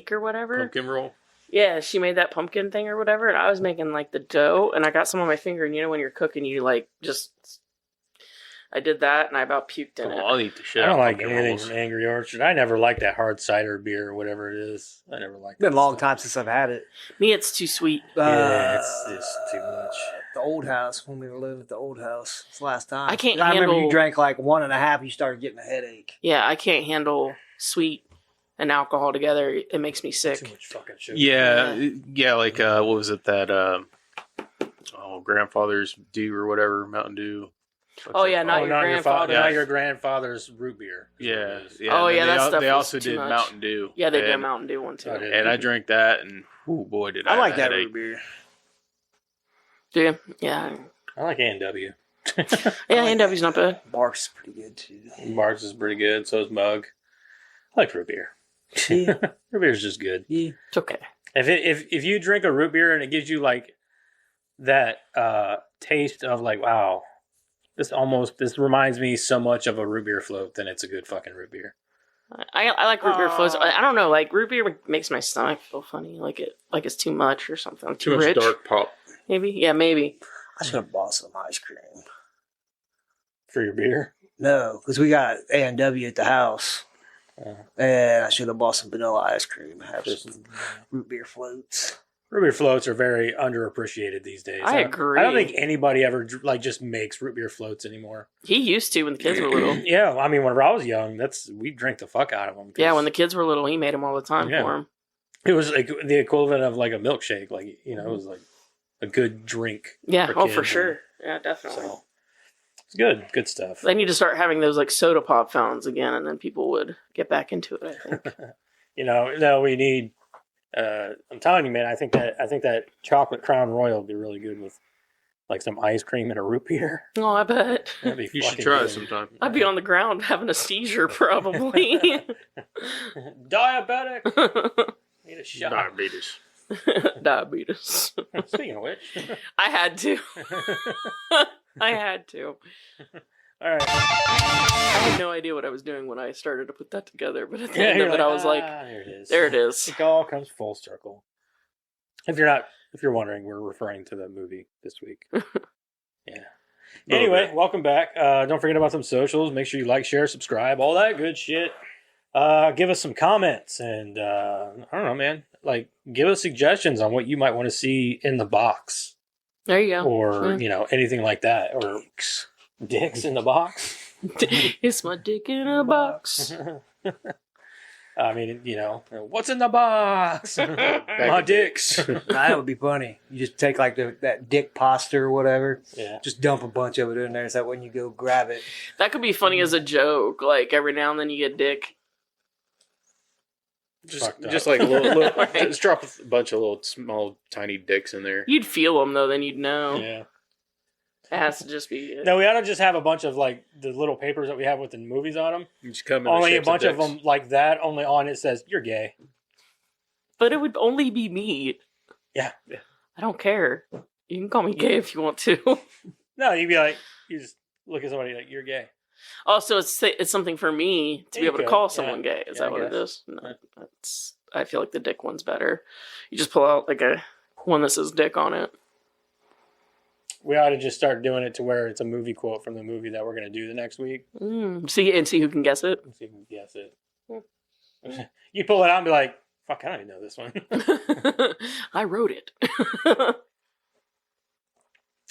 cake or whatever. Pumpkin roll. Yeah, she made that pumpkin thing or whatever, and I was making like the dough, and I got some on my finger. And when you're cooking, you like just. I did that, and I about puked in it. I'll eat the shit. I don't like pumpkin anything rolls. from Angry Orchard. I never liked that hard cider beer or whatever it is. I never liked. It's been a that long stuff. time since I've had it. Me, it's too sweet. Yeah, it's too much. The old house, when we were living at the old house. It's the last time. I can't I remember handle- you drank like 1.5, you started getting a headache. Yeah, I can't handle sweet and alcohol together. It makes me sick. Too much fucking sugar. Yeah, like what was it that grandfather's Dew or whatever, Mountain Dew. Oh, yeah, not your grandfather. Not your grandfather's root beer. Yeah. Oh, and yeah, then that stuff They was also too did much. Mountain Dew. Yeah, they did a and, Mountain Dew one too. Oh, did And I drank that, and oh boy, did I I like have a that headache. root beer. Do you? Yeah. I like A&W. Yeah, A&W's not bad. Barks is pretty good too. Mark's is pretty good. So is Mug. I like root beer. Yeah. Root beer is just good. Yeah. It's okay. If you drink a root beer and it gives you like that taste of like, wow, this reminds me so much of a root beer float, then it's a good fucking root beer. I like root beer floats. I don't know, like root beer makes my stomach feel funny, like it's too much or something. Too much rich. dark pop. Maybe, yeah, maybe. I should have bought some ice cream. For your beer? No, because we got A&W at the house. Uh, And I should have bought some vanilla ice cream. Have Just- some root beer floats. root beer floats are very underappreciated these days. I agree. I don't think anybody ever like just makes root beer floats anymore. He used to when the kids were little. Yeah, I mean, whenever I was young, we drank the fuck out of them. Yeah, when the kids were little, he made them all the time Yeah. for him. it was like the equivalent of like a milkshake. Like, it was like a good drink. Yeah, For oh, kids for and- sure. Yeah, definitely. So it's good stuff. They need to start having those like soda pop fountains again, and then people would get back into it. I think. No, we need. I'm telling you, man. I think that chocolate Crown Royal would be really good with like some ice cream and a root beer. Oh, I bet. That'd be You should fucking try good. it sometime. I'd be on the ground having a seizure probably. Diabetic. Need a shot. Diabetes. Diabetes. Speaking of which, I had to. I had to. all right. I had no idea what I was doing when I started to put that together, but at the end you're of it, I was like, there it is. there it is. It all comes full circle. If you're wondering, we're referring to the movie this week. Yeah. Anyway, welcome back. Don't forget about some socials. Make sure you like, share, subscribe, all that good shit. Give us some comments and I don't know, man. Like, give us suggestions on what you might want to see in the box, There you go. or anything like that, or dicks in the box. It's my dick in a box. I mean, what's in the box? My dicks. That would be funny. You just take like that dick pasta or whatever. Yeah. Just dump a bunch of it in there so that when you go grab it. That could be funny as a joke. Like every now and then you get dick. Just like a little Right. just drop a bunch of little small tiny dicks in there. You'd feel them though, then you'd know. Yeah. It has to just be. No, we ought to just have a bunch of like the little papers that we have with the movies on them. You just come in the Only a shapes bunch of dicks. them like that. Only on it says you're gay. But it would only be me. Yeah. I don't care. You can call me gay if you want to. No, you'd be like, you just look at somebody like you're gay. Also, it's something for me to Yeah, be able you to could. call Yeah. someone gay. Is Yeah, that I what it guess. is? No, I feel like the dick one's better. You just pull out like a one that says dick on it. We ought to just start doing it to where it's a movie quote from the movie that we're going to do the next week. See who can guess it. Let's see if we can guess it. You pull it out and be like, fuck, I don't even know this one. I wrote it.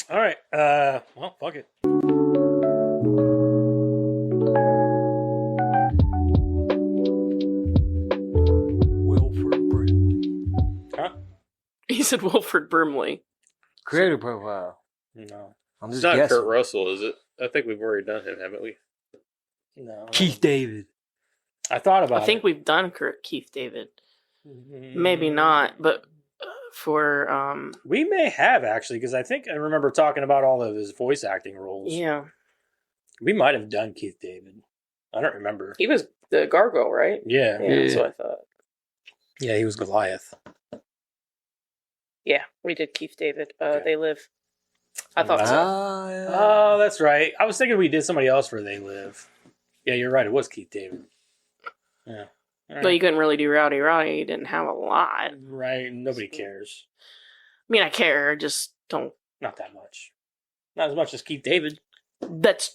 All right. Well, fuck it. Wilford Brimley. Huh? He said Wilford Brimley. Creator profile. No. I'm It's just not guessing. Kurt Russell, is it? I think we've already done him, haven't we? No. Keith David. I thought about I think we've done Keith David. Maybe not, but for We may have actually, because I think I remember talking about all of his voice acting roles. yeah, We might have done Keith David. I don't remember. he was the gargoyle, right? Yeah. Yeah, that's what I thought. Yeah, he was Goliath. Yeah, we did Keith David. Okay. They Live. I thought so. Yeah. Oh, that's right. I was thinking we did somebody else for They Live. Yeah, you're right. It was Keith David. Yeah. But you couldn't really do Rowdy Roddy. You didn't have a lot. Right. Nobody cares. I mean, I care. I just don't. Not that much. Not as much as Keith David. That's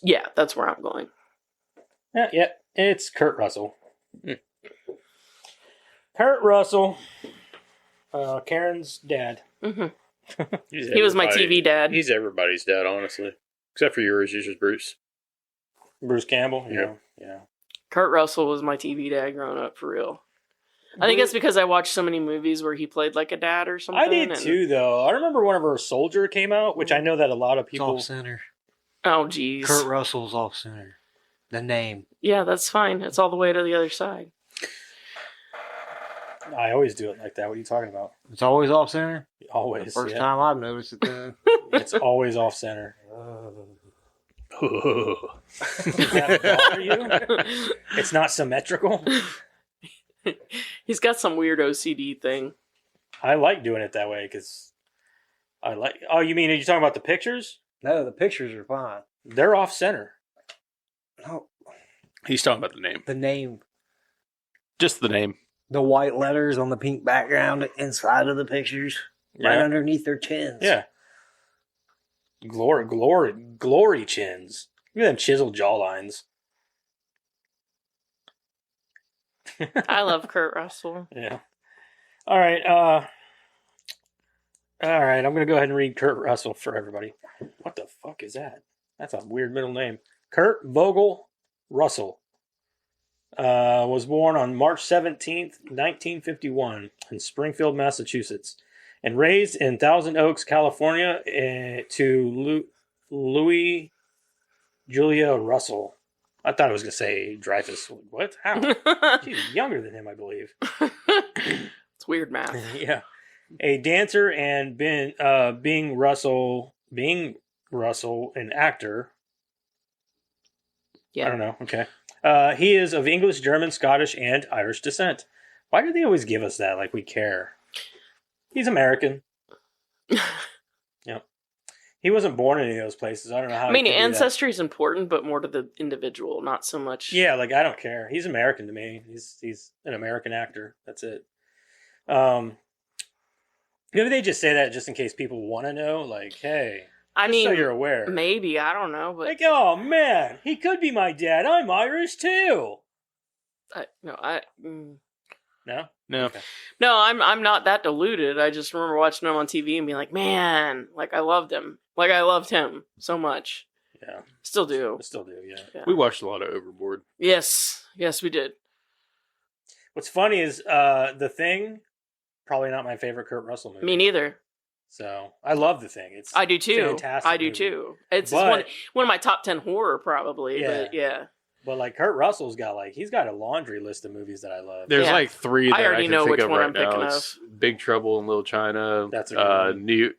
where I'm going. Yeah. It's Kurt Russell. Kurt Russell. Karen's dad. Hmm. He's He was my everybody- TV dad. He's everybody's dad, honestly. Except for yours, you're just Bruce. Bruce Campbell. Yeah. Yeah. Kurt Russell was my TV dad growing up, for real. I think it's because I watched so many movies where he played like a dad or something. I did and- too, though. I remember whenever a Soldier came out, which I know that a lot of It's people. off center. Oh, geez. Kurt Russell's off center. The name. Yeah, that's fine. It's all the way to the other side. I always do it like that. What are you talking about? It's always off center. Always. First yeah. time I've noticed it. Then. It's always off center. Does that bother you? It's not symmetrical. He's got some weird OCD thing. I like doing it that way because I like. Oh, you mean are you talking about the pictures? No, the pictures are fine. They're off center. No, He's talking about the name. the name, Just the name. the white letters on the pink background inside of the pictures, right Yeah. underneath their chins. Yeah. Glory chins. Look at them chiseled jawlines. I love Kurt Russell. Yeah. All right. All right. I'm gonna go ahead and read Kurt Russell for everybody. What the fuck is that? That's a weird middle name. Kurt Vogel Russell was born on March 17th, 1951, in Springfield, Massachusetts, and raised in Thousand Oaks, California, to Louis Julia Russell. I thought I was gonna say Dreyfus. What? How? She's younger than him, I believe. It's weird math. Yeah, a dancer and being Russell, an actor. Yeah. I don't know. Okay, he is of English, German, Scottish, and Irish descent. Why do they always give us that? Like we care. He's American. Yep. He wasn't born in any of those places. I don't know how. I mean, he could do that. ancestry is important, but more to the individual, not so much. Yeah, like I don't care. He's American to me. He's an American actor. That's it. Maybe they just say that just in case people want to know. Like, hey, I just mean, so you're aware. maybe, I don't know, but Like, oh man, he could be my dad. I'm Irish too. no. No. Okay. No, I'm not that deluded. I just remember watching him on TV and being like, man, like I loved him. Like I loved him so much. Yeah, Still do. I still do. Yeah. Yeah. We watched a lot of Overboard. Yes, we did. What's funny is The Thing. Probably not my favorite Kurt Russell movie. Me neither. So I love The Thing. It's I do too. fantastic I do movie. too. It's But- one of my top 10 horror probably. Yeah. But yeah, But like Kurt Russell's got he's got a laundry list of movies that I love. There's Yeah. like three that I I, already can know think which of one right I'm now. thinking It's Big Trouble in Little China. That's a good one. New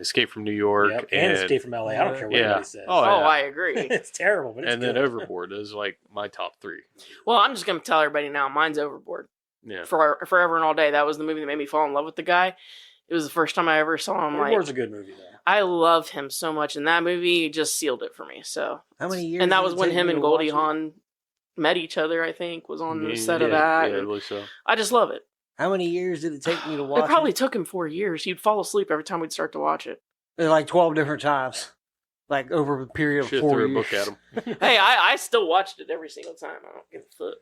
Escape from New York. Yep. And Escape from LA. I don't care what Yeah. anybody says. Oh, yeah. I agree. It's terrible, but it's and then good. Overboard is like my top three. Well, I'm just gonna tell everybody now. Mine's Overboard. Yeah. Forever and All Day. That was the movie that made me fall in love with the guy. It was the first time I ever saw him. Like, Overboard's a good movie though. I loved him so much, and that movie just sealed it for me. So, How many years? and that did was it when take him you and to Goldie watch it? Hawn met each other. I think was on the set of Yeah, that. Yeah, I and believe so. I just love it. How many years did it take you to watch It probably it? took him 4 years. He'd fall asleep every time we'd start to watch it. Like 12 different times. Like over a period of Should 4 threw a years. book at him. Hey, I still watched it every single time. I don't give a fuck.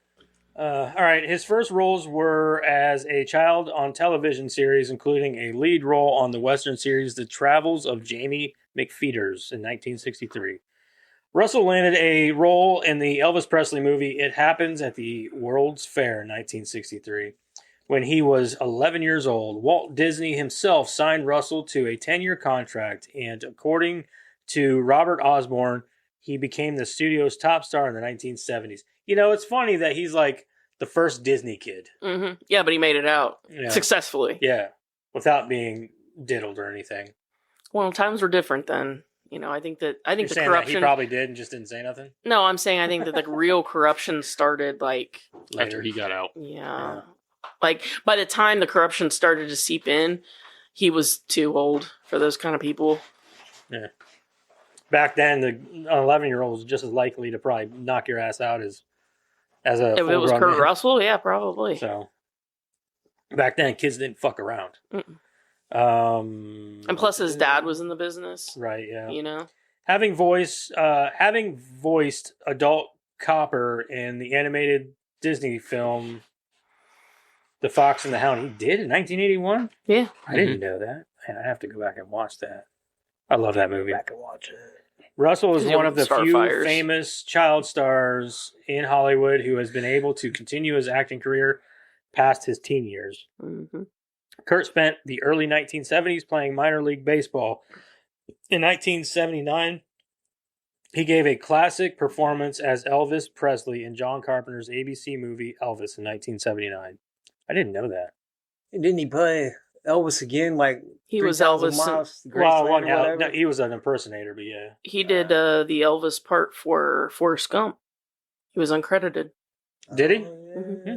All right, his first roles were as a child on television series, including a lead role on the Western series The Travels of Jamie McFeeters in 1963. Russell landed a role in the Elvis Presley movie It Happens at the World's Fair in 1963. When he was 11 years old, Walt Disney himself signed Russell to a 10-year contract, and according to Robert Osborne, he became the studio's top star in the 1970s. You know, it's funny that he's like the first Disney kid. Hmm. Yeah, but he made it out Yeah. successfully. Yeah. Without being diddled or anything. Well, times were different then. You know, I think You're the saying that he corruption. probably did and just didn't say nothing? No, I'm saying I think that the real corruption started like After he got out. yeah. Like by the time the corruption started to seep in, he was too old for those kind of people. Back then, the 11-year-old was just as likely to probably knock your ass out as as a If it was full-grown Kurt man. Russell, yeah, probably. So back then, kids didn't fuck around. Mm-mm. And plus, his dad was in the business. right, yeah. You know, Having voiced adult Copper in the animated Disney film The Fox and the Hound, he did in 1981. yeah. I didn't know that. Man, I have to go back and watch that. I love that movie. Back and watch it. Russell is Because one of the few Starfires. famous child stars in Hollywood who has been able to continue his acting career past his teen years. Mm-hmm. Kurt spent the early 1970s playing minor league baseball. In 1979, he gave a classic performance as Elvis Presley in John Carpenter's ABC movie Elvis in 1979. I didn't know that. And didn't he play Elvis again? Like He was 3,000 Elvis. miles to Well, Graceland one or now, whatever? no, he was an impersonator, but yeah. He did the Elvis part for Forrest Gump. He was uncredited. Did he? Oh, yeah.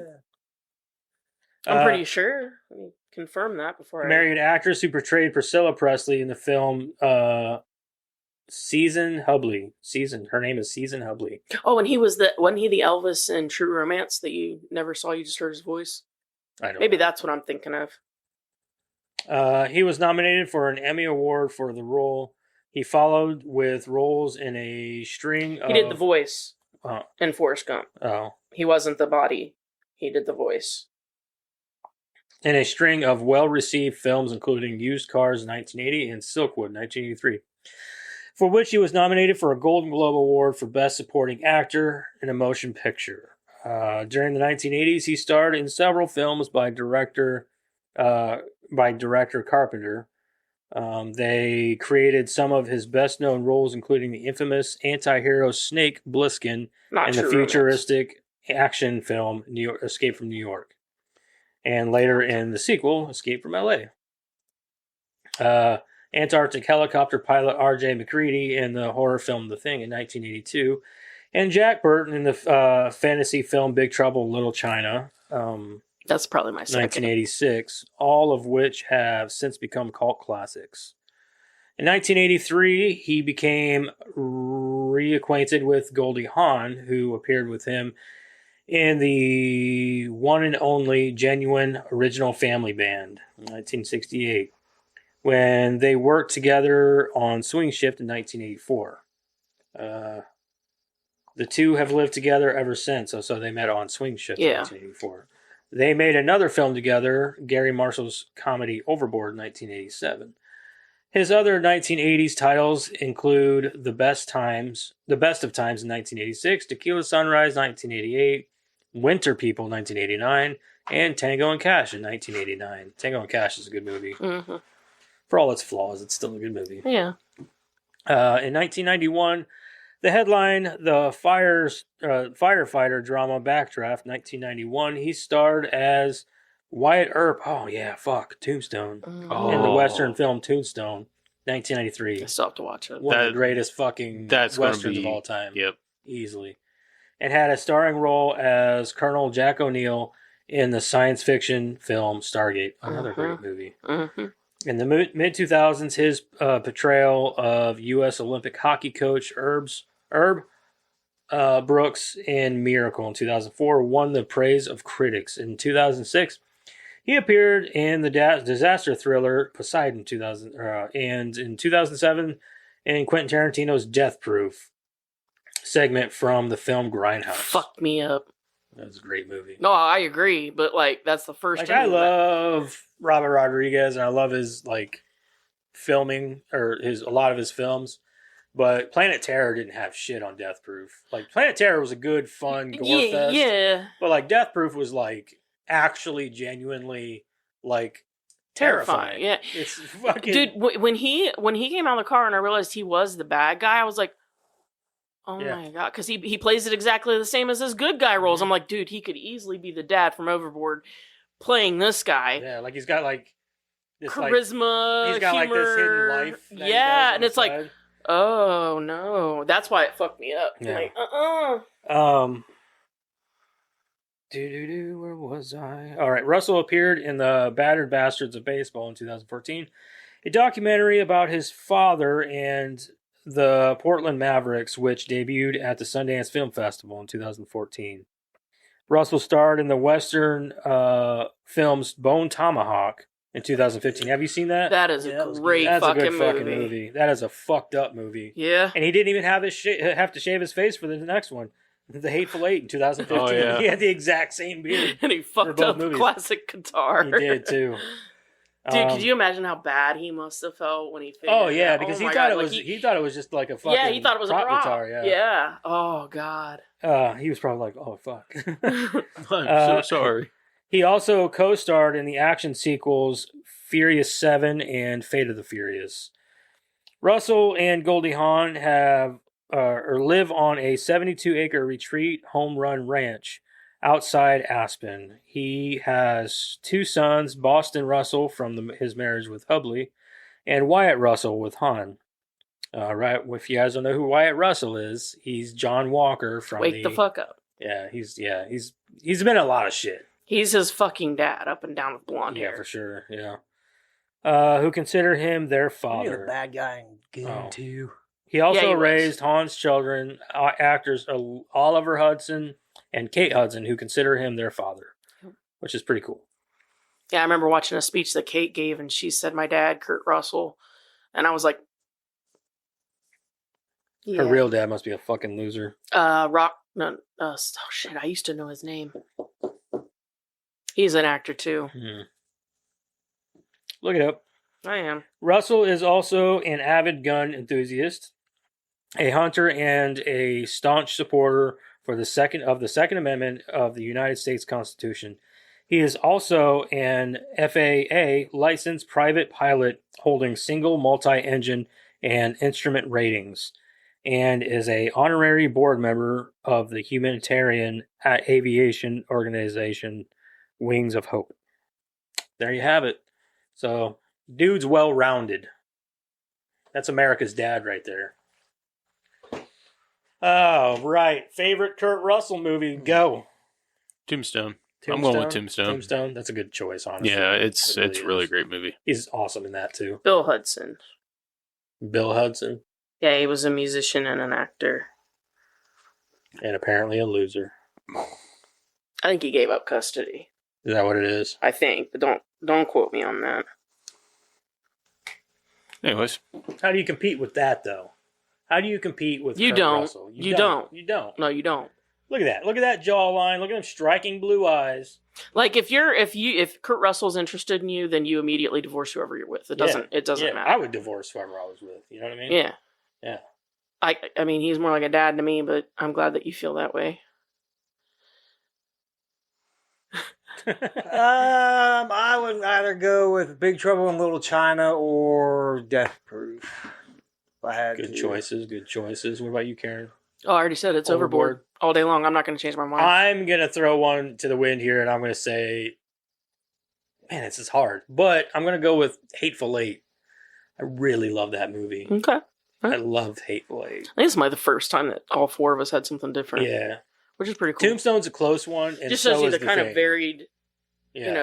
I'm pretty sure. Let me confirm that before Married actress who portrayed Priscilla Presley in the film Season Hubley. Her name is Season Hubley. wasn't he the Elvis in True Romance that you never saw? You just heard his voice. I don't Maybe know. that's what I'm thinking of. He was nominated for an Emmy Award for the role. He followed with roles in a string of... He did the voice Oh, in Forrest Gump. oh. He wasn't the body. He did the voice. In a string of well-received films, including Used Cars 1980 and Silkwood 1983, for which he was nominated for a Golden Globe Award for Best Supporting Actor in a Motion Picture. During the 1980s, he starred in several films by director Carpenter. They created some of his best-known roles, including the infamous anti-hero Snake Plissken Not in True the Romance. futuristic action film Escape from New York, and later in the sequel Escape from L.A. Antarctic helicopter pilot R.J. McCready in the horror film The Thing in 1982, and Jack Burton in the fantasy film Big Trouble in Little China, That's probably my second. 1986, all of which have since become cult classics. In 1983, he became reacquainted with Goldie Hawn, who appeared with him in the one and only Genuine Original Family Band in 1968, when they worked together on Swing Shift in 1984. The two have lived together ever since, so they met on Swing Shift in Yeah. 1984. They made another film together, Gary Marshall's comedy Overboard in 1987. His other 1980s titles include The Best of Times in 1986, Tequila Sunrise 1988, Winter People 1989, and Tango and Cash in 1989. Tango and Cash is a good movie. Mm-hmm. For all its flaws, it's still a good movie. Yeah. In 1991, the headline, the firefighter drama Backdraft, 1991, he starred as Wyatt Earp. Oh, yeah, Tombstone. Mm. In the Oh. Western film Tombstone, I 1993. still have to watch it. One of That- the greatest fucking That's going to Westerns be of all time. Yep. Easily. And had a starring role as Colonel Jack O'Neill in the science fiction film Stargate. Another great movie. Mm-hmm. In the mid-2000s, his portrayal of U.S. Olympic hockey coach Herb Brooks in Miracle in 2004 won the praise of critics. In 2006, he appeared in the disaster thriller Poseidon and in 2007 in Quentin Tarantino's Death Proof segment from the film Grindhouse. Fucked me up. That was a great movie. No, I agree, but like that's the first Like, time. I love Robert Rodriguez, and I love his like filming or a lot of his films. But Planet Terror didn't have shit on Death Proof. Like Planet Terror was a good, fun gore fest. Yeah. But like Death Proof was like actually genuinely like Terrifying. Yeah. It's fucking Dude, when he came out of the car and I realized he was the bad guy, I was like, oh Yeah. my god, because he plays it exactly the same as his good guy roles. Mhm. I'm like, dude, he could easily be the dad from Overboard playing this guy. Yeah, like he's got like this like Charisma, he's got like this hidden humor. life. that he does Yeah, on and the it's like, side. oh no, that's why it fucked me up. Yeah. Like, Where was I? All right, Russell appeared in the Battered Bastards of Baseball in 2014, a documentary about his father and the Portland Mavericks, which debuted at the Sundance Film Festival in 2014. Russell starred in the Western films Bone Tomahawk in 2015. Have you seen that? That is Yeah, that a was great That's a fucking good fucking movie. movie. That is a fucked up movie. Yeah. And he didn't even have have to shave his face for the next one. The Hateful Eight in 2015. Oh, yeah. He had the exact same beard. And he fucked both up movies. classic guitar. He did too. Dude, could you imagine how bad he must have felt when he figured Oh yeah, out? because Oh he my thought God, it like was he thought it was just like a fucking yeah, he thought it was a prop. guitar. Yeah. Yeah. Oh God. He was probably like, oh fuck. I'm so sorry. He also co-starred in the action sequels Furious 7 and Fate of the Furious. Russell and Goldie Hawn have or live on a 72-acre retreat home run ranch outside Aspen. He has 2 sons, Boston Russell from his marriage with Hubley, and Wyatt Russell with Hawn. Right, if you guys don't know who Wyatt Russell is, he's John Walker from Wake the fuck up. Yeah, he's been in a lot of shit. He's his fucking dad, up and down with blonde Yeah, hair. for sure. Yeah. Who consider him their You're the father. bad guy in Goon Oh. 2. He also Yeah, he was. raised Hawn's children, actors Oliver Hudson and Kate Hudson, who consider him their father, which is pretty cool. Yeah, I remember watching a speech that Kate gave, and she said, "My dad, Kurt Russell," and I was like, Her real dad must be a fucking loser. oh shit, I used to know his name. He's an actor too. Look it up. I am. Russell is also an avid gun enthusiast, a hunter, and a staunch supporter for the Second Amendment of the United States Constitution. He is also an FAA licensed private pilot holding single multi-engine and instrument ratings, and is a honorary board member of the humanitarian aviation organization Wings of Hope. There you have it. So, dude's well-rounded. That's America's dad right there. Oh, right. Favorite Kurt Russell movie? Go. Tombstone. I'm going with Tombstone. Tombstone. That's a good choice, honestly. Yeah, it's It really a is. great movie. He's awesome in that too. Bill Hudson. Bill Hudson, Yeah, he was a musician and an actor. and apparently a loser. I think he gave up custody. Is that what it is? I think, but don't quote me on that. Anyways, How do you compete with that, though? How do you compete with You Kurt don't. Russell? You don't. You don't. No, you don't. Look at that. Look at that jawline. Look at them striking blue eyes. Like if Kurt Russell's interested in you, then you immediately divorce whoever you're with. It doesn't Yeah, matter. I would divorce whoever I was with. You know what I mean? Yeah. Yeah. I mean, he's more like a dad to me, but I'm glad that you feel that way. I would either go with Big Trouble in Little China or Death Proof. If I had Good to. choices. Good choices. What about you, Karen? Oh, I already said it's overboard all day long. I'm not going to change my mind. I'm going to throw one to the wind here, and I'm going to say, man, this is hard. But I'm going to go with Hateful Eight. I really love that movie. Okay. I loved Hateful Eight. I think this might be the first time that all four of us had something different. Yeah. Which is pretty cool. Tombstone's a close one. And Just so shows you is the kind Thing. of varied, Yeah.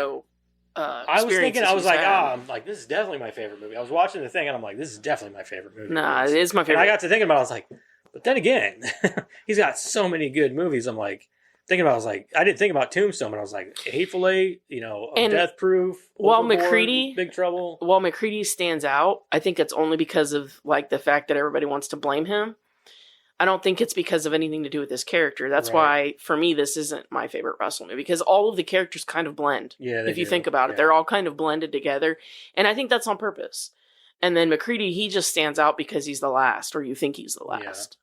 I I was thinking, I was like, I'm like, this is definitely my favorite movie. I was watching the thing, and I'm like, this is definitely my favorite movie. Nah, it is my And favorite. I got to thinking about it, I was like, but then again, he's got so many good movies. I'm like, thinking about it, I was like, I didn't think about Tombstone, but I was like, Hateful Eight, And Death Proof, while Overboard, McCready- Big Trouble. While McCready stands out, I think it's only because of like the fact that everybody wants to blame him. I don't think it's because of anything to do with this character. That's Right. why, for me, this isn't my favorite Russell movie, because all of the characters kind of blend. Yeah, they If you do. think about it, Yeah. they're all kind of blended together, and I think that's on purpose. And then McCready, he just stands out because he's the last, or you think he's the last.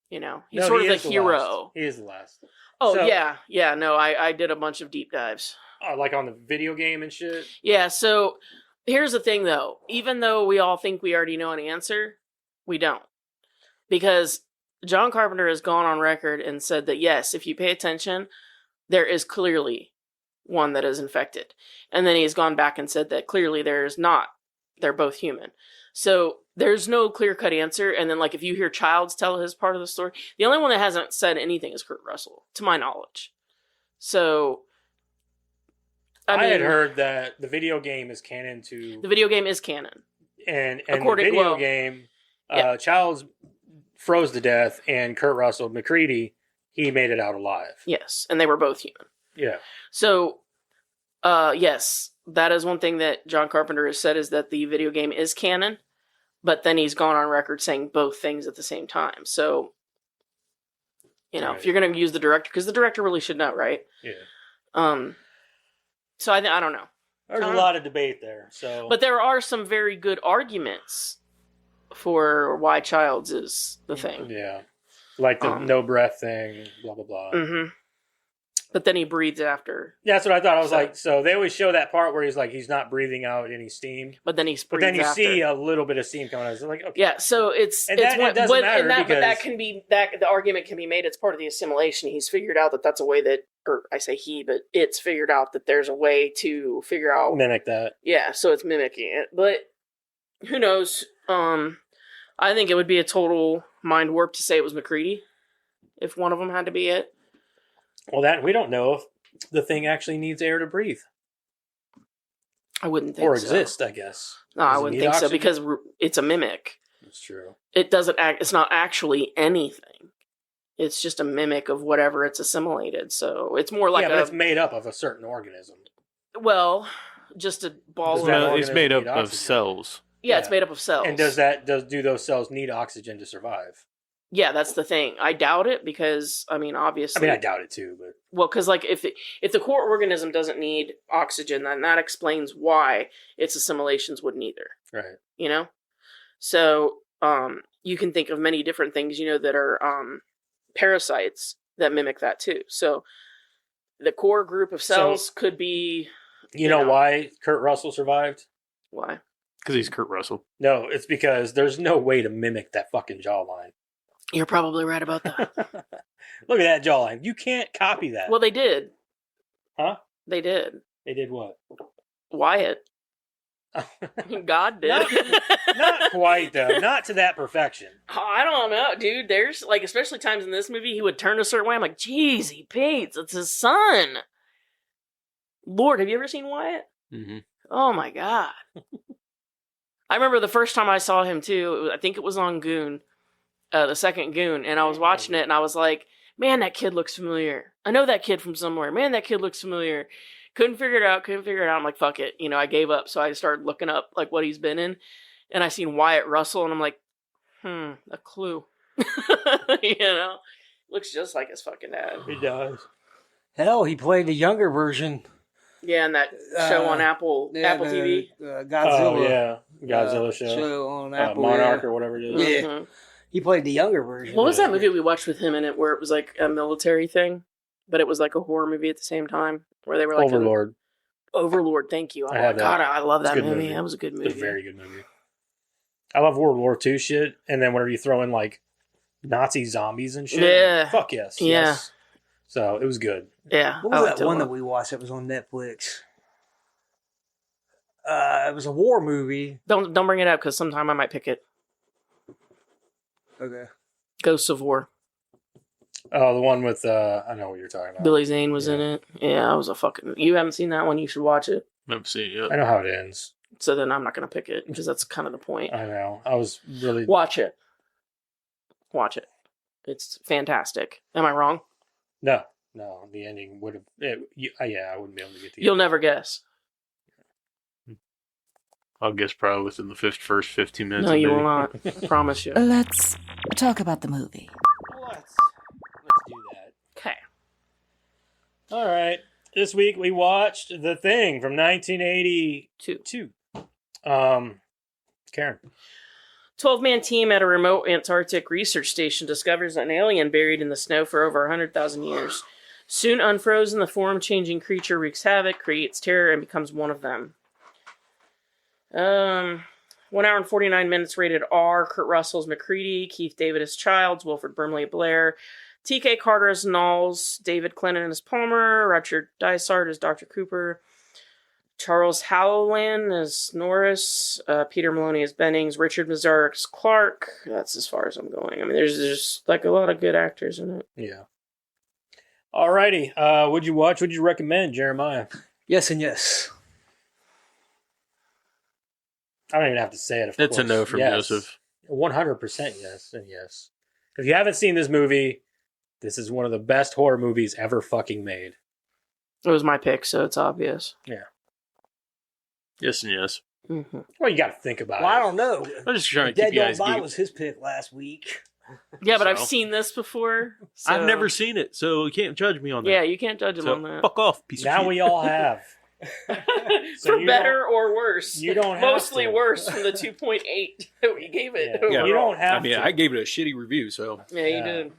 He's No, sort he of is the the hero. last. He is the last. Oh So- yeah. No, I did a bunch of deep dives. Like on the video game and shit. Yeah. So here's the thing, though. Even though we all think we already know an answer, we don't, because John Carpenter has gone on record and said that yes, if you pay attention, there is clearly one that is infected, and then he's gone back and said that clearly there is not. They're both human. So there's no clear-cut answer. And then, like, if you hear Childs tell his part of the story, the only one that hasn't said anything is Kurt Russell, to my knowledge. So, I had heard that the video game is canon to the video game is canon. and According- the video well, game, yeah. Childs froze to death, and Kurt Russell, McCready, he made it out alive. Yes, and they were both human. Yeah. So, yes, that is one thing that John Carpenter has said, is that the video game is canon, but then he's gone on record saying both things at the same time. So, if Right. you're going to use the director, because the director really should know, right? Yeah. So I don't know. There's a lot of debate there. So, But there are some very good arguments for why Childs is the thing. yeah, like the no breath thing, blah blah blah. Mm-hmm. But then he breathes after. Yeah, that's what I thought. I was So- like, so they always show that part where he's like, he's not breathing out any steam, But then he breathes but then you after. see a little bit of steam coming out. It's like, okay, Yeah, so it's And it's that- it what, doesn't but, matter and that, but that because- can be that the argument can be made. It's part of the assimilation. He's figured out that that's a way that, or I say he, but it's figured out that there's a way to figure out. mimic that. Yeah, so it's mimicking it, but who knows? I think it would be a total mind warp to say it was McCready if one of them had to be it. Well, that we don't know if the thing actually needs air to breathe I wouldn't think or so. exist. I guess. No, I Does it wouldn't need think so oxygen? because it's a mimic. That's true. It doesn't act. It's not actually anything. It's just a mimic of whatever it's assimilated. So it's more like yeah, but it's made up of a certain organism. just a ball Does of. that Well, organism it's made up need of oxygen? cells. Yeah, it's yeah. made up of cells. And do those cells need oxygen to survive? Yeah, that's the thing. I doubt it because obviously. I doubt it too, but Well, because like if the core organism doesn't need oxygen, then that explains why its assimilations wouldn't either. right. You know, so you can think of many different things that are parasites that mimic that too. So the core group of cells could be You know why Kurt Russell survived? why. Because he's Kurt Russell. No, it's because there's no way to mimic that fucking jawline. You're probably right about that. Look at that jawline. You can't copy that. Well, they did. Huh? They did. They did what? Wyatt. God did. Not quite though. Not to that perfection. I don't know, dude. There's like, especially times in this movie, he would turn a certain way. I'm like, geez, he paints. It's his son. Lord, have you ever seen Wyatt? Mm-hmm. Oh my god. I remember the first time I saw him too. I think it was on Goon, the second Goon, and I was watching it, and I was like, "Man, that kid looks familiar. I know that kid from somewhere. Man, that kid looks familiar." Couldn't figure it out. I'm like, "Fuck it," I gave up. So I started looking up like what he's been in, and I seen Wyatt Russell, and I'm like, a clue. Looks just like his fucking dad. It does. Hell, he played the younger version. Yeah, and that show on Apple TV. Godzilla. Oh yeah, Godzilla show. on Apple. Monarch yeah. or whatever it is. Yeah. Mhm. He played the younger version. What was that movie we watched with him in it where it was like a military thing, but it was like a horror movie at the same time where they were like Overlord. Overlord, thank you. I had that. God, I love It's a that good movie. movie. That was a good It's movie. a very good movie. I love World War II shit, and then whenever you throw in like Nazi zombies and shit, Yeah. fuck yes, Yeah. yes. So it was good. Yeah. What I was liked that it a one lot. that we watched that was on Netflix? It was a war movie. Don't bring it up because sometime I might pick it. Okay. Ghosts of War. Oh, the one with I know what you're talking about. Billy Zane was in Yeah. it. Yeah, that was a fucking. You haven't seen that one? You should watch it. Never seen it I yet. know how it ends. So then I'm not gonna pick it because that's kind of the point. I know. I was really Watch it. Watch it. It's fantastic. Am I wrong? no. The ending would have. Yeah, I wouldn't be able to get the. You'll never guess. I'll guess probably within the first 15 minutes. No, of you the will movie. not. I promise you. Let's talk about the movie. Let's do that. Okay. All right. This week we watched The Thing from 1982. Two. Karen. 12-man team at a remote Antarctic research station discovers an alien buried in the snow for over 100,000 years. Soon unfrozen, the form-changing creature wreaks havoc, creates terror, and becomes one of them. 1 hour and 49 minutes rated R. Kurt Russell's McCready, Keith David as Childs, Wilford Brimley Blair, T.K. Carter as Knowles, David Clennon as Palmer, Richard Dysart as Dr. Cooper, Charles Howland as Norris, Peter Maloney as Bennings, Richard Mazurek as Clark. That's as far as I'm going. I mean, there's just like a lot of good actors in it. Yeah. Alrighty. What'd you watch? What'd you recommend, Jeremiah? Yes and yes. I don't even have to say it. Of It's a course. no from Yes. Joseph. 100% yes and yes. If you haven't seen this movie, This is one of the best horror movies ever fucking made. It was my pick, so it's obvious. Yes and yes. Mm-hmm. Well, you got to think about Well, it. I don't know. I'm just trying to Dead keep you Don't guys Die geeked. was his pick last week. Yeah, but I've So? seen this before. So. I've never seen it, so you can't judge me on that. Yeah, you can't judge him So, on that. fuck off, piece of Now shit. we all have. So For you better or worse. you don't have Mostly to. worse from the 2.8 that we gave it. Yeah. overall. You don't have I mean, to. I gave it a shitty review, so Yeah, you Yeah. did.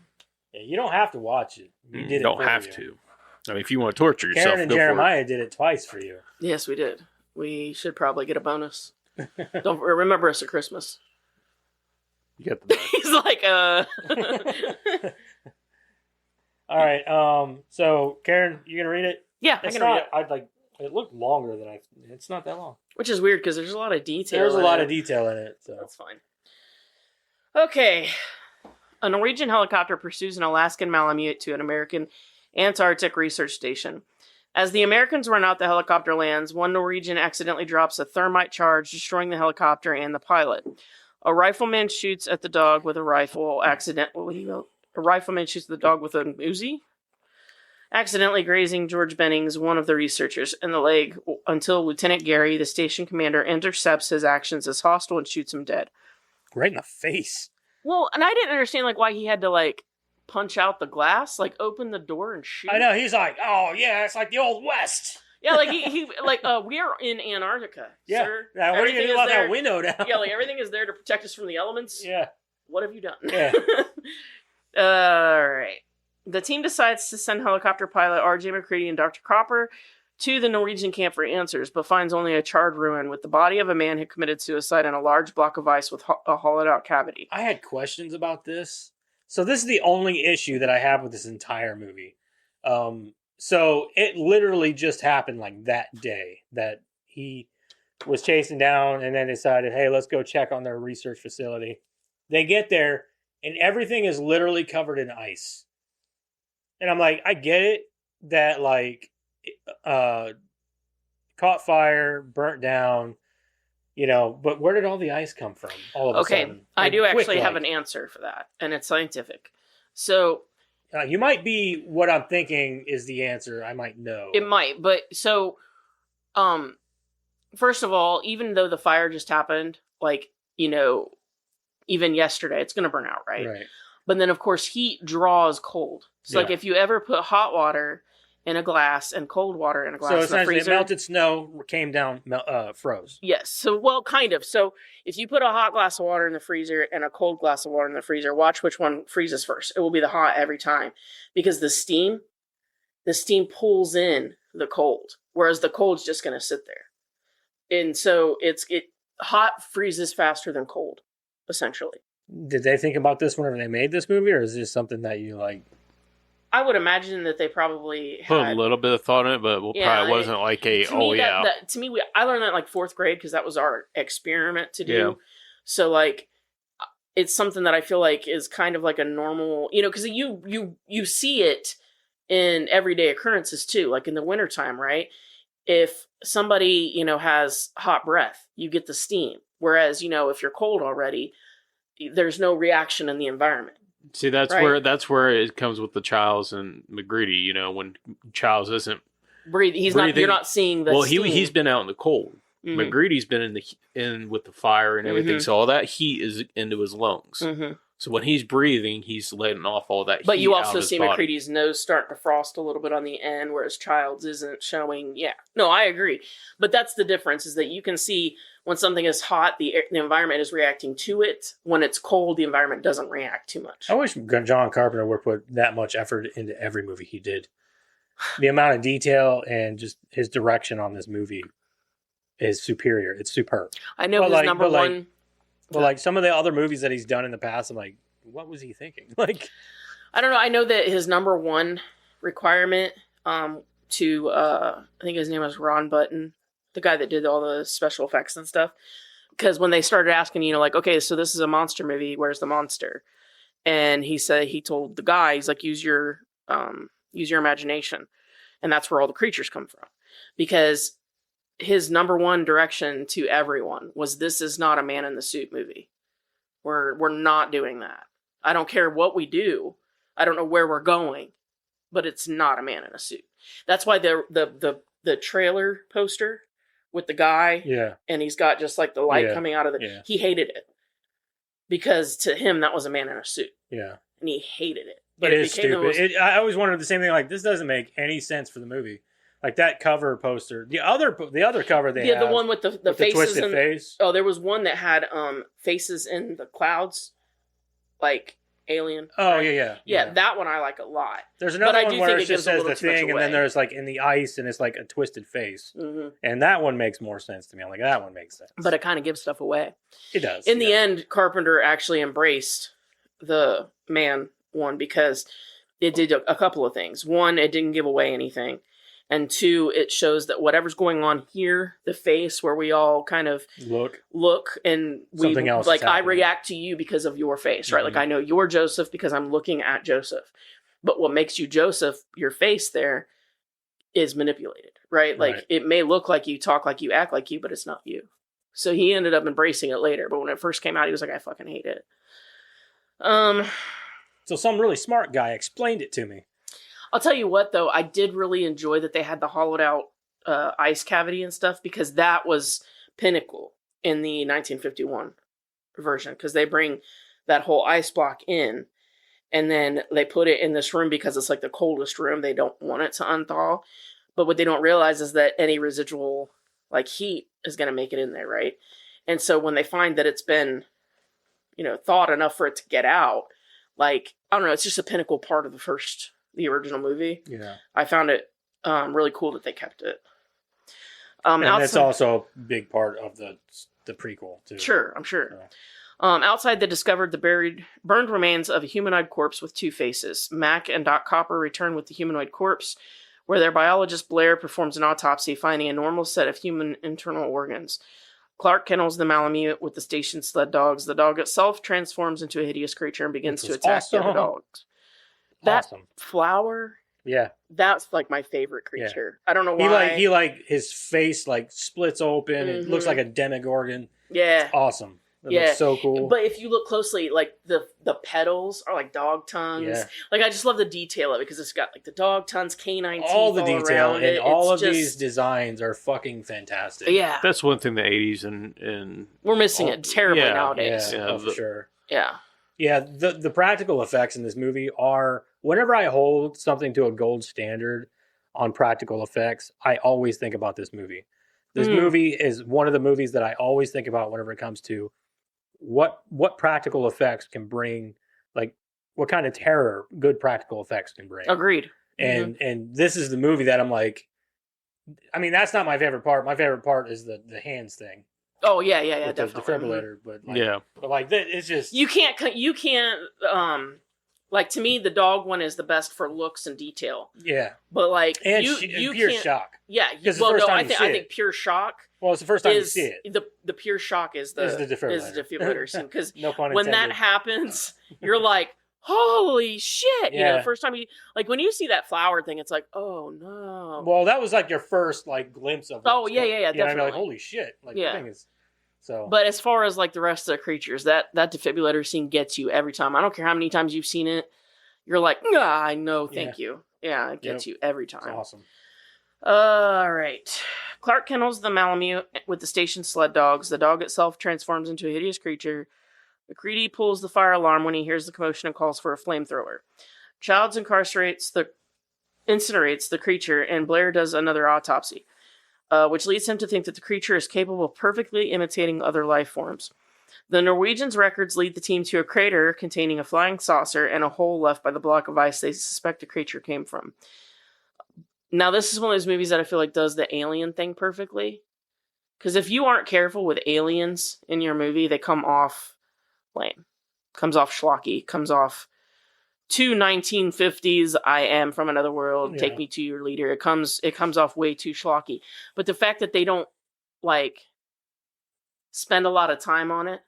Yeah, you don't have to watch it. You did it don't for have you. to. I mean, if you want to torture yourself, Karen and go Jeremiah did it twice for you. Yes, we did. We should probably get a bonus. Don't remember us at Christmas. for it. You got the He's like, All right. So Karen, you gonna read it? yeah, I It's can read not. it. I'd like. It looked longer than I. It's not that long. Which is weird because there's a lot of detail. There's a in lot it. of detail in it. So That's fine. Okay. A Norwegian helicopter pursues an Alaskan Malamute to an American Antarctic research station. As the Americans run out, the helicopter lands. One Norwegian accidentally drops a thermite charge, destroying the helicopter and the pilot. A rifleman shoots at the dog with a rifle. A rifleman shoots the dog with an Uzi, accidentally grazing George Bennings, one of the researchers, in the leg until Lieutenant Gary, the station commander, intercepts his actions as hostile and shoots him dead. right in the face. Well, and I didn't understand why he had to punch out the glass, open the door and shoot. I know. He's like, oh yeah, it's like the old west. Yeah, he we are in Antarctica, Yeah. sir. Now, what are you gonna Everything do is about there- that window down? Yeah, everything is there to protect us from the elements. Yeah. What have you done? Yeah. All right. The team decides to send helicopter pilot R.J. McCready and Dr. Cropper to the Norwegian camp for answers, but finds only a charred ruin with the body of a man who committed suicide in a large block of ice with a hollowed-out cavity. I had questions about this. So this is the only issue that I have with this entire movie. So it literally just happened that day that he was chasing down and then decided, hey, let's go check on their research facility. They get there and everything is literally covered in ice. And I'm like, I get it that caught fire, burnt down, but where did all the ice come from all of a Okay, sudden? I do actually quick, have an answer for that, and it's scientific. So you might be what I'm thinking is the answer. I might know. it might, but so, first of all, even though the fire just happened, even yesterday, it's going to burn out, right? Right. But then, of course, heat draws cold. So, Yeah. if you ever put hot water in a glass and cold water in a glass So in the essentially, it freezer, melted snow, came down, froze. yes. So, well, kind of. So, if you put a hot glass of water in the freezer and a cold glass of water in the freezer, watch which one freezes first. It will be the hot every time because the steam pulls in the cold, whereas the cold's just going to sit there. And so, hot freezes faster than cold, essentially. Did they think about this whenever they made this movie, or is this something that you like? I would imagine that they probably Put a had. little bit of thought in it, but Yeah, probably wasn't To me, I learned that fourth grade because that was our experiment to do. Yeah. So it's something that I feel like is kind of like a normal, because you see it in everyday occurrences too, like in the wintertime, right? If somebody, has hot breath, you get the steam. Whereas, if you're cold already, there's no reaction in the environment. See, that's Right. where it comes with the Childs and McGreedy. When Childs isn't Breathe. Breathing- You're not seeing the steam. he's been out in the cold. Mhm. McGreedy's been in with the fire and everything, Mhm. so all that heat is into his lungs. Mhm. So when he's breathing, he's letting off all that. But heat you out also of his see body. McCready's nose starting to frost a little bit on the end, whereas Child's isn't showing. Yeah, no, I agree. But that's the difference: is that you can see when something is hot, the environment is reacting to it. When it's cold, the environment doesn't react too much. I wish John Carpenter would put that much effort into every movie he did. The amount of detail and just his direction on this movie is superior. It's superb. I know But his number one. But some of the other movies that he's done in the past, I'm like, what was he thinking? I don't know. I know that his number one requirement to I think his name was Ron Button, the guy that did all the special effects and stuff. Because when they started asking, okay, so this is a monster movie, where's the monster? And he told the guy, he's like, use your imagination, and that's where all the creatures come from. Because his number one direction to everyone was, this is not a man in the suit movie. We're not doing that. I don't care what we do. I don't know where we're going, but it's not a man in a suit. That's why the trailer poster with the guy Yeah. and he's got just like the light Yeah. coming out of Yeah. he hated it. Because to him that was a man in a suit. Yeah. And he hated it. But it is became the stupid. most- I always wondered the same thing. Like, this doesn't make any sense for the movie. Like that cover poster. The other cover they yeah, have the one with the with the faces twisted and face. oh, there was one that had faces in the clouds, like Alien. Oh right? yeah. Yeah, that one I like a lot. There's But another I one do where think it it gives just a says little the too much thing, and then away. there's like in the ice, and it's like a twisted face, and that one makes more sense to me. I'm like, that one makes sense. But it kind of gives stuff away. it does. In the end, Carpenter actually embraced the man one because it did a couple of things. One, it didn't give away anything. And two, it shows that whatever's going on here, the face where we all kind of look and we Something else like is I happening. react to you because of your face, right? Mhm. Like I know you're Joseph because I'm looking at Joseph. But what makes you Joseph, your face there, is manipulated, right? Like Right. it may look like you, talk like you, act like you, but it's not you. So he ended up embracing it later. But when it first came out, he was like, I fucking hate it. So some really smart guy explained it to me. I'll tell you what, though, I did really enjoy that they had the hollowed out ice cavity and stuff because that was pinnacle in the 1951 version because they bring that whole ice block in and then they put it in this room because it's like the coldest room. They don't want it to unthaw. But what they don't realize is that any residual like heat is going to make it in there, right? And so when they find that it's been, thawed enough for it to get out, like, I don't know, it's just a pinnacle part of the original movie. Yeah. I found it really cool that they kept it. And that's outside- also a big part of the prequel too. Sure, I'm sure. Yeah. Outside, they discovered the burned remains of a humanoid corpse with two faces. Mac and Doc Copper return with the humanoid corpse, where their biologist Blair performs an autopsy, finding a normal set of human internal organs. Clark kennels the Malamute with the station sled dogs. The dog itself transforms into a hideous creature and begins Which to was attack the other awesome. dogs. That Awesome. flower, Yeah. that's like my favorite Yeah. creature. I don't know why. He his face like splits open. It looks Mhm. like a demogorgon. yeah. Awesome. It Yeah. looks so cool. But if you look closely, like the petals are like dog tongues. Yeah. Like I just love the detail of it because it's got like the dog tongues, canine teeth all the detail around and it. all It's of just- these designs are fucking fantastic. Yeah, That's one thing the 80s and we're missing it terribly yeah, nowadays. Yeah, Yeah, oh, for the- sure. Yeah. Yeah, the practical effects in this movie are, whenever I hold something to a gold standard on practical effects, I always think about this movie. This movie is one of the movies that I always think about whenever it comes to what practical effects can bring, like what kind of terror good practical effects can bring. Agreed. And this is the movie that I'm like, I mean, that's not my favorite part. My favorite part is the hands thing. Oh yeah, with the definitely. defibrillator, but like, yeah. but like it's just You can't like to me the dog one is the best for looks and detail. yeah. But like And you pure can't. shock. Yeah. 'Cause the Well, first no, time you see I it. think pure shock Well, it's the first time is you see it. the pure shock is the defibrillator scene because No pun when intended. that happens, you're like, holy shit. You know, Yeah. the first time like when you see that flower thing, it's like, oh no. Well, that was like your first like glimpse of. Oh, what's yeah, going- yeah, yeah, You know, I'd be like, definitely. holy shit! Like Yeah. the thing is, so. But as far as like the rest of the creatures, that defibrillator scene gets you every time. I don't care how many times you've seen it. You're like, nah, I know, thank you. Yeah, it gets you every It's time. awesome. All right. Clark kennels the Malamute with the station sled dogs. The dog itself transforms into a hideous creature. McCready pulls the fire alarm when he hears the commotion and calls for a flamethrower. Childs incinerates the creature, and Blair does another autopsy, which leads him to think that the creature is capable of perfectly imitating other life forms. The Norwegians' records lead the team to a crater containing a flying saucer and a hole left by the block of ice they suspect the creature came from. Now, this is one of those movies that I feel like does the alien thing perfectly. Because if you aren't careful with aliens in your movie, they come off lame. Comes off schlocky. Comes off too 1950s, I am from another world, take Yeah. me to your leader. It comes off way too schlocky. But the fact that they don't, like, spend a lot of time on it,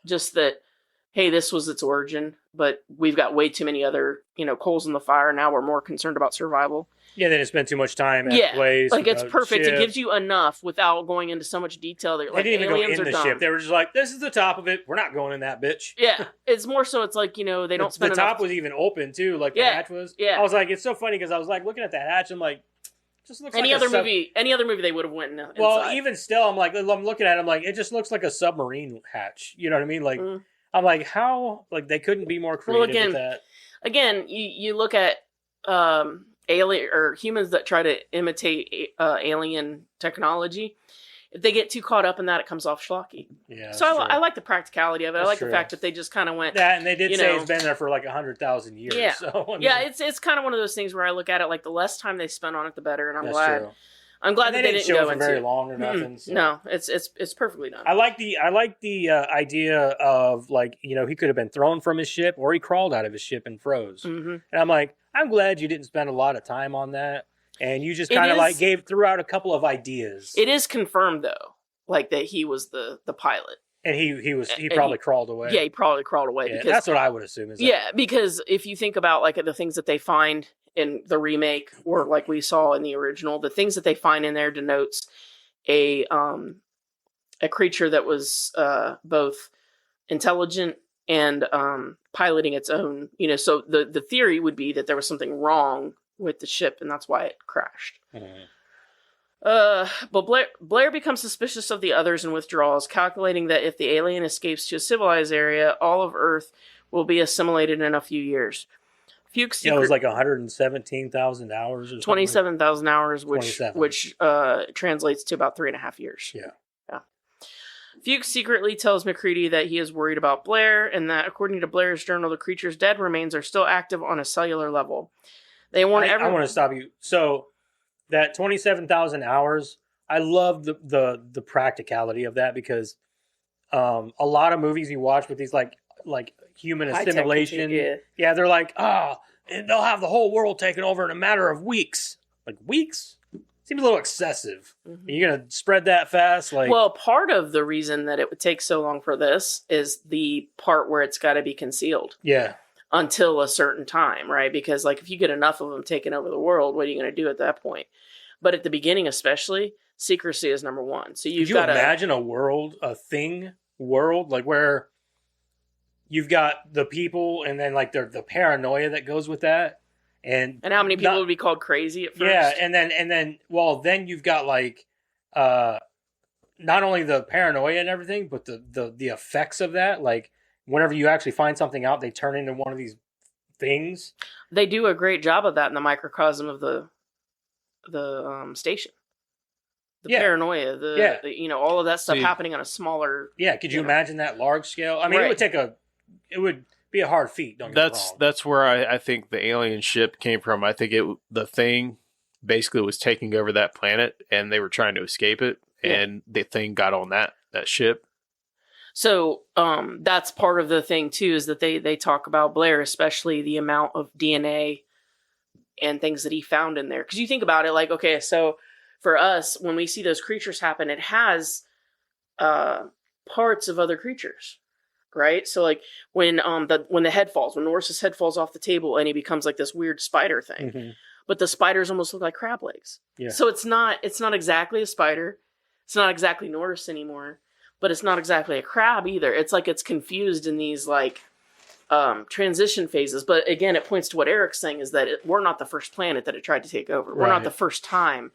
just that, hey, this was its origin, but we've got way too many other, coals in the fire. Now we're more concerned about survival. Yeah, they didn't spend too much time at Yeah, the place. like with it's the perfect. It ship. gives you enough without going into so much detail. That They like didn't even aliens go in are the dumb. ship. They were just like, "This is the top of it. We're not going in that bitch." Yeah, it's more so. It's like they don't The spend top enough. was even open too, like the Yeah, hatch was. yeah. I was like, it's so funny because I was like looking at that hatch. I'm like, just looks Any like other a sub- movie, they would have went inside. Well, even still, I'm looking at it, I'm like, it just looks like a submarine hatch. You know what I mean? Like, Mm. I'm like, how? Like, they couldn't be more Well, creative with that. again, you look at alien or humans that try to imitate alien technology. If they get too caught up in that, it comes off schlocky. Yeah. So I like the practicality of it. I That's like true. the fact that they just kind of went. that, and they did you say know. it's been there for like 100,000 years. Yeah. So I mean, Yeah, it's kind of one of those things where I look at it like the less time they spend on it, the better. And I'm that's glad. true. I'm glad And that they they didn't didn't show go it for into very it. long or nothing. So. No, it's perfectly done. I like the idea of like he could have been thrown from his ship or he crawled out of his ship and froze. hmm And I'm like, I'm glad you didn't spend a lot of time on that, and you just It kind of like is- threw out a couple of ideas. It is confirmed though, like that he was the pilot. And he And probably crawled away. Yeah, he probably crawled away Yeah, because that's what I would assume. Is that- yeah, because if you think about like the things that they find in the remake or like we saw in the original, the things that they find in there denotes a creature that was both intelligent and piloting its own. So the theory would be that there was something wrong with the ship and that's why it crashed. Mhm. But Blair becomes suspicious of the others and withdraws, calculating that if the alien escapes to a civilized area, all of Earth will be assimilated in a few years. Fuchs Yeah, it was like 117,000 hours or something. 27,000 hours, which 27. translates to about 3.5 years. Yeah. Fuchs secretly tells McCready that he is worried about Blair, and that according to Blair's journal, the creature's dead remains are still active on a cellular level. They warn I everyone. want to stop you. So that 27,000 hours, I love the practicality of that because a lot of movies you watch with these like human assimilation, Yeah. they're like, and they'll have the whole world taken over in a matter of weeks. Like weeks seems a little excessive. Mhm. You're gonna spread that fast, like Well, part of the reason that it would take so long for this is the part where it's got to be concealed yeah. until a certain time, right? Because like if you get enough of them taking over the world, what are you going to do at that point? But at the beginning, especially, secrecy is number one. So Could you've you got to imagine a world like where you've got the people and then like the paranoia that goes with that, and how many people not- would be called crazy at first? Yeah, and then you've got like not only the paranoia and everything, but the effects of that. Like whenever you actually find something out, they turn into one of these things. They do a great job of that in the microcosm of the station. The Yeah. paranoia, all of that stuff See- happening on a smaller. Yeah, could you You know. imagine that large scale? I mean, Right. it would be a hard feat. Don't get me wrong. That's where I think the alien ship came from. I think the thing basically was taking over that planet, and they were trying to escape it, Yeah. and the thing got on that ship. So that's part of the thing too, is that they talk about Blair, especially the amount of DNA and things that he found in there. Because you think about it, like, okay, so for us, when we see those creatures happen, it has parts of other creatures, right? So like when the head falls, when Norris's head falls off the table and he becomes like this weird spider thing, Mhm. but the spiders almost look like crab legs. Yeah. So it's not exactly a spider. It's not exactly Norris anymore, but it's not exactly a crab either. It's like it's confused in these like transition phases. But again, it points to what Eric's saying is that we're not the first planet that it tried to take over. We're not Right. the first time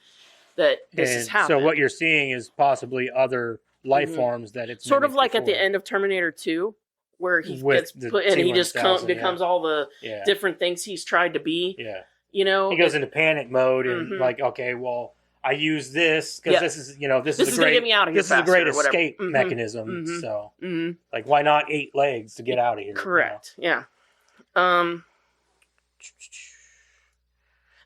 that this has And happened. so what you're seeing is possibly other life Mhm. forms that it's sort of mimicked like at the before. end of Terminator 2, where he With gets the put and he just T-1000, becomes all the Yeah. different things he's tried to be. Yeah. You know, He goes into panic mode and Mhm. like, okay, well, I use this because Yeah. this is this is is a gonna great get me out of here. this is a great faster or whatever. escape Mhm. mechanism. Mhm. So Mhm. like, why not 8 legs to get out of here? Correct. Yeah.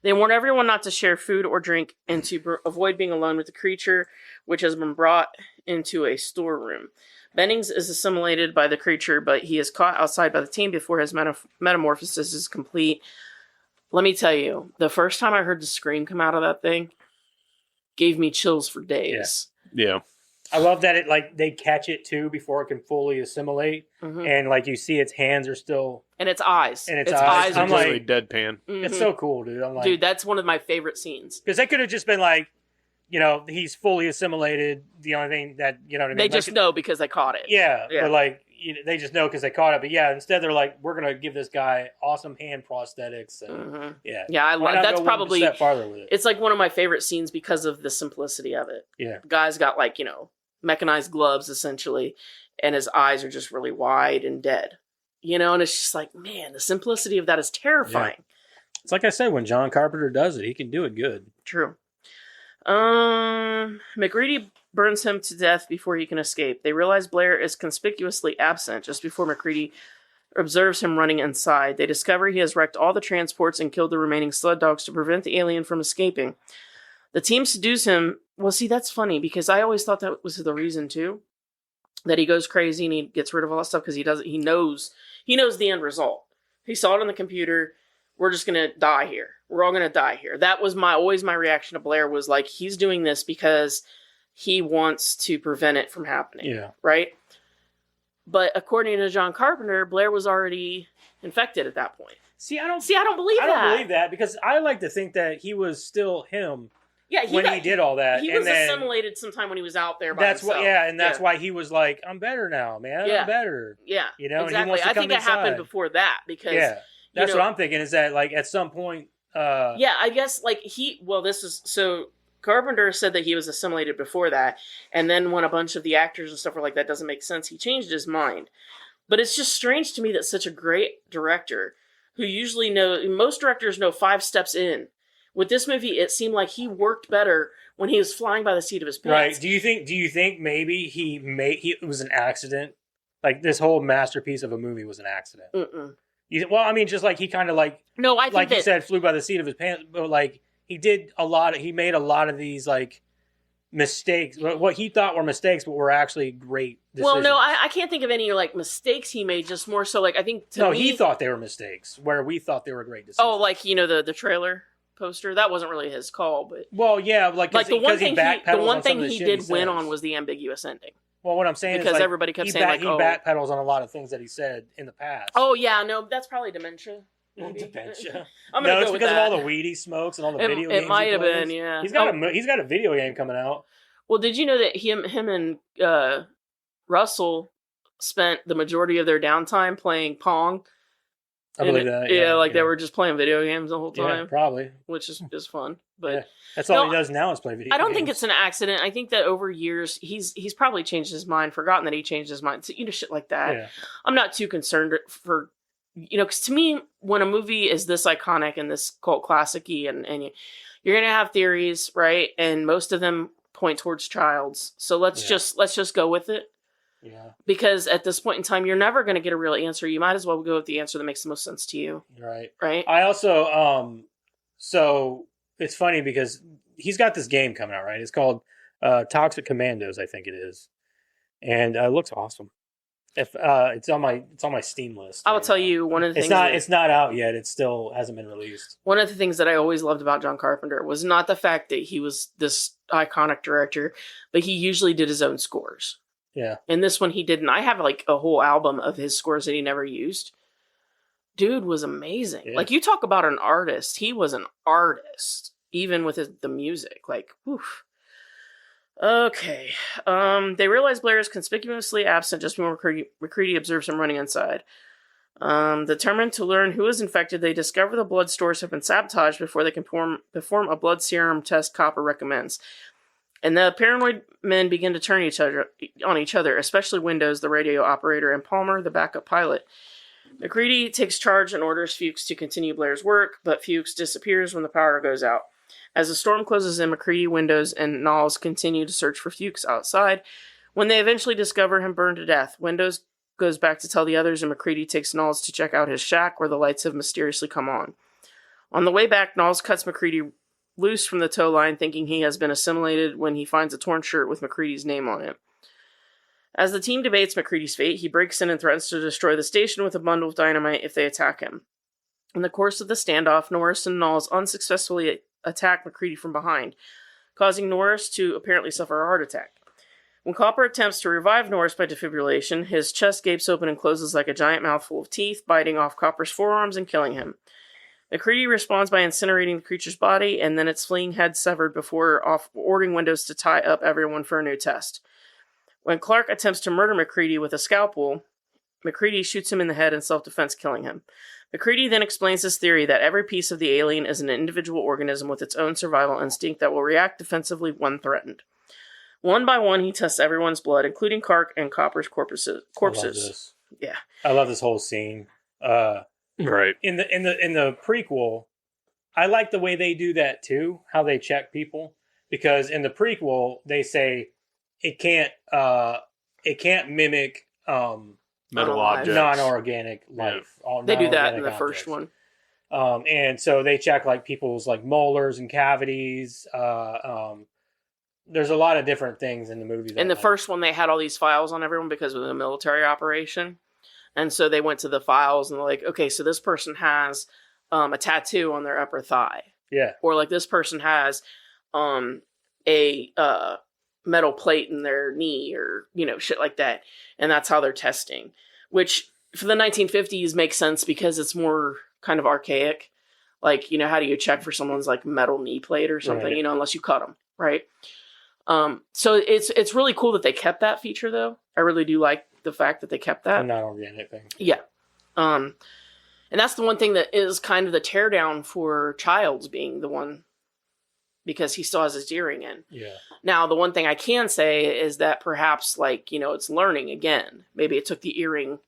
They warn everyone not to share food or drink and to avoid being alone with the creature, which has been brought into a storeroom. Bennings is assimilated by the creature, but he is caught outside by the team before his metamorphosis is complete. Let me tell you, the first time I heard the scream come out of that thing gave me chills for days. Yeah. I love that they catch it too before it can fully assimilate, Mhm. and like you see its hands are still. And its eyes. And its eyes. are I'm just- like- Completely deadpan. It's Mhm. so cool, dude. I'm like, Dude, that's one of my favorite scenes. because they could have just been like, he's fully assimilated. The only thing that what I mean. They Like, just know because they caught it. Yeah, Yeah. but like they just know because they caught it. But yeah, instead they're like, we're gonna give this guy awesome hand prosthetics, and Mhm. yeah, Yeah, I Why love not that's go one probably step farther with it. it's like one of my favorite scenes because of the simplicity of it. Yeah. The guy's got like, mechanized gloves essentially, and his eyes are just really wide and dead. And it's just like, man, the simplicity of that is terrifying. It's like I said, when John Carpenter does it, he can do it good. True. McCready burns him to death before he can escape. They realize Blair is conspicuously absent just before McCready observes him running inside. They discover he has wrecked all the transports and killed the remaining sled dogs to prevent the alien from escaping. The team subdues him. Well, see, that's funny because I always thought that was the reason too, that he goes crazy and he gets rid of all that stuff because he knows the end result. He saw it on the computer. We're just gonna die here. We're all gonna die here. That was always my reaction to Blair was like, he's doing this because he wants to prevent it from happening. Yeah. Right? But according to John Carpenter, Blair was already infected at that point. See, I don't believe that. I don't believe that because I like to think that he was still him Yeah, he did all that. He and was then assimilated sometime when he was out there by that's himself. what, yeah, and that's why he was like, "I'm better now, man. Yeah. I'm better." Yeah, and he exactly. wants to I think come it happened inside. before that because Yeah, that's what I'm thinking. Is that like at some point? Yeah, I guess like this is so Carpenter said that he was assimilated before that, and then when a bunch of the actors and stuff were like, that doesn't make sense, he changed his mind. But it's just strange to me that such a great director, who usually most directors know 5 steps in. With this movie, it seemed like he worked better when he was flying by the seat of his pants. Right? Do you think maybe it was an accident? Like this whole masterpiece of a movie was an accident. Mm-mm. Well, I mean, just like he kind of like No, I think like you that, said, flew by the seat of his pants, but like he made a lot of these like mistakes, what he thought were mistakes, but were actually great decisions. well, no, I can't think of any like mistakes he made. Just more so like I think to me, he thought they were mistakes, where we thought they were great decisions. oh, like the trailer poster that wasn't really his call, but well, yeah, like the one thing backpedals he did win on was the ambiguous ending well, what I'm saying because is like, everybody kept he saying like, he oh, backpedals on a lot of things that he said in the past. oh yeah, no, that's probably dementia. Maybe. Dementia. I'm No, gonna it's go with because that. of all the weed he smokes and all the video games. It might he have plays. been, yeah. He's got a video game coming out. Well, did you know that him and Russell spent the majority of their downtime playing Pong? I believe that. They were just playing video games the whole Yeah, time, probably. which is fun. But Yeah. That's all No, he does now is play video games. I don't think it's an accident. I think that over years he's probably changed his mind, forgotten that he changed his mind. So, shit like that. Yeah. I'm not too concerned for, because to me, when a movie is this iconic and this cult classic-y and you're going to have theories, right? And most of them point towards Childs. So let's just go with it. Yeah. Because at this point in time, you're never going to get a real answer. You might as well go with the answer that makes the most sense to you. Right. Right? I also so it's funny because he's got this game coming out, right? It's called Toxic Commandos, I think it is. And it looks awesome. If it's on my Steam list. I will right tell now. you one of the It's things. it's not out yet. It still hasn't been released. One of the things that I always loved about John Carpenter was not the fact that he was this iconic director, but he usually did his own scores. Yeah. And this one he didn't. I have like a whole album of his scores that he never used. Dude was amazing. Yeah. Like you talk about an artist, he was an artist, even with the music. Like, woof. Okay. They realize Blair is conspicuously absent just before McCready observes him running inside. Determined to learn who is infected, they discover the blood stores have been sabotaged before they can perform a blood serum test Copper recommends. And the paranoid men begin to turn on each other, especially Windows, the radio operator, and Palmer, the backup pilot. McCready takes charge and orders Fuchs to continue Blair's work, but Fuchs disappears when the power goes out. As the storm closes in, McCready, Windows, and Knowles continue to search for Fuchs outside. When they eventually discover him burned to death, Windows goes back to tell the others, and McCready takes Knowles to check out his shack where the lights have mysteriously come on. On the way back, Knowles cuts McCready loose from the tow line, thinking he has been assimilated when he finds a torn shirt with McCready's name on it. As the team debates McCready's fate, he breaks in and threatens to destroy the station with a bundle of dynamite if they attack him. In the course of the standoff, Norris and Knowles unsuccessfully attack McCready from behind, causing Norris to apparently suffer a heart attack. When Copper attempts to revive Norris by defibrillation, his chest gapes open and closes like a giant mouthful of teeth, biting off Copper's forearms and killing him. MacReady responds by incinerating the creature's body, and then its fleeing head severed before ordering Windows to tie up everyone for a new test. When Clark attempts to murder MacReady with a scalpel, MacReady shoots him in the head in self-defense, killing him. MacReady then explains his theory that every piece of the alien is an individual organism with its own survival instinct that will react defensively when threatened. One by one, he tests everyone's blood, including Clark and Copper's corpses. I love this. Yeah. I love this whole scene. Right. In the prequel, I like the way they do that too, how they check people. Because in the prequel, they say it can't mimic Metal Unalive. objects. non-organic life. All They do that non-organic in the first objects. one. And so they check like people's like molars and cavities. There's a lot of different things in the movie. In the first one, they had all these files on everyone because it was a military operation. And so they went to the files and they're like, okay, so this person has a tattoo on their upper thigh. yeah, Or like this person has a metal plate in their knee or, shit like that. And that's how they're testing. Which for the 1950s makes sense because it's more kind of archaic. Like, how do you check for someone's like metal knee plate or something, Right. unless you cut them, right? So it's really cool that they kept that feature though. I really do like the fact that they kept that. a non-organic thing. Yeah. And that's the one thing that is kind of the teardown for Childs being the one because he still has his earring in. Yeah. Now, the one thing I can say is that perhaps it's learning again. Maybe it took the earring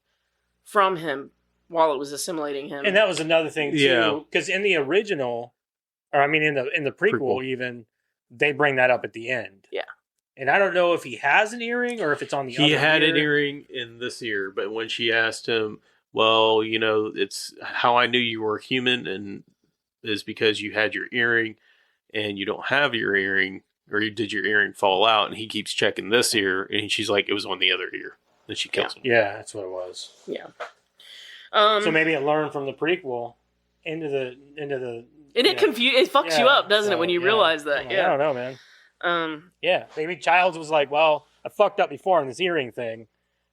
from him while it was assimilating him. And that was another thing too, Yeah. because in the original, or I mean in the prequel, Prequel. even they bring that up at the end. Yeah. And I don't know if he has an earring or if it's on the He other had ear. an earring in this ear, but when she asked him, well, it's how I knew you were human and is because you had your earring and you don't have your earring, or did your earring fall out? And he keeps checking this ear, and she's like, it was on the other ear. Then she kills him. Yeah, that's what it was. yeah. So maybe it learned from the prequel into the. And it fucks you up, doesn't it, when you realize that? I Yeah. don't know, man. Yeah, maybe Childs was like, well, I fucked up before on this earring thing.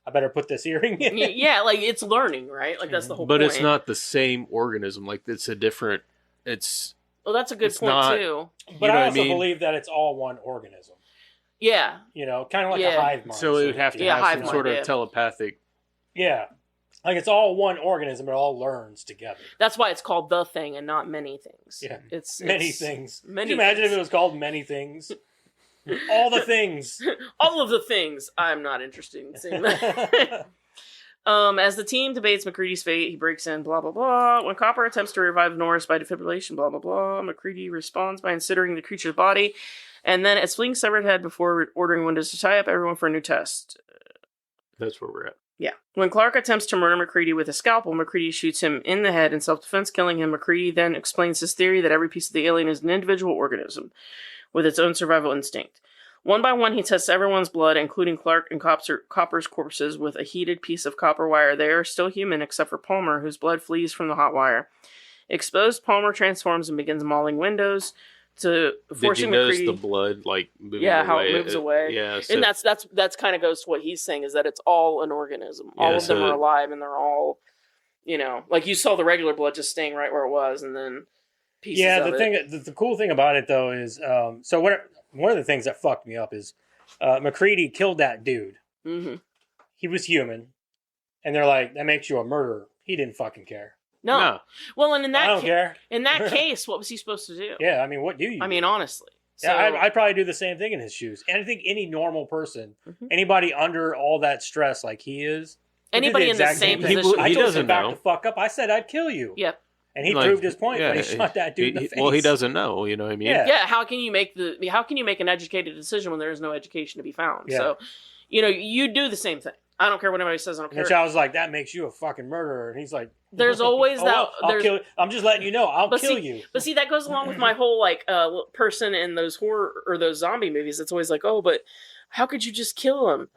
I better put this earring in. Yeah, like it's learning, right? Like that's the whole But point. it's not the same organism. Like it's a different. It's Well, that's a good it's point not- too. But You know I what I also mean? believe that it's all one organism. Yeah. Kind of like Yeah. a hive mind. so it would have to Yeah, have hive some mind, sort of yeah. telepathic. Yeah. Like it's all one organism. It all learns together. That's why it's called The Thing and not Many Things. Yeah. It's Many it's things. Many Could you imagine things. if it was called Many Things? All the things. All of the things. I'm not interested in seeing that. As the team debates MacReady's fate, he breaks in, blah, blah, blah. When Copper attempts to revive Norris by defibrillation, blah, blah, blah, MacReady responds by incinerating the creature's body, and then its fleeing severed head before ordering Windows to tie up everyone for a new test. That's where we're at. Yeah. When Clark attempts to murder MacReady with a scalpel, MacReady shoots him in the head in self-defense, killing him. MacReady then explains his theory that every piece of the alien is an individual organism with its own survival instinct. One by one, he tests everyone's blood, including Clark and Copper's corpses, with a heated piece of copper wire. They are still human, except for Palmer, whose blood flees from the hot wire. Exposed, Palmer transforms and begins mauling Windows, to Did forcing you notice MacReady. the blood like moving Yeah, away? how it moves away. Yeah, so And that's kind of goes to what he's saying, is that it's all an organism. All Yeah, of them so- are alive, and they're all, like you saw the regular blood just staying right where it was, and then pieces Yeah, of it. the cool thing about it though is, so one of the things that fucked me up is, MacReady killed that dude. Mm-hmm. He was human, and they're like, that makes you a murderer. He didn't fucking care. No. Well, and in I that don't care. in that case, what was he supposed to do? Yeah, I mean, what do you? I mean, do? honestly. Yeah, So, I'd probably do the same thing in his shoes. And I think any normal person, Mhm. anybody under all that stress like he is, would do anybody in the exact same thing. position. I He told doesn't him back know. to fuck up. I said I'd kill you. Yep. And he Like, proved his point yeah, when he shot that dude in the face. Well, he doesn't know. You know what I mean? Yeah. Yeah. How can you make an educated decision when there is no education to be found? Yeah. So, you do the same thing. I don't care what anybody says. I don't And the care. child's like, that makes you a fucking murderer. And he's like, There's always "Oh, that. well, I'll there's, kill. I'm just letting you know, I'll But kill see- you. But see, that goes along with my whole person in those horror or those zombie movies. It's always like, oh, but how could you just kill him?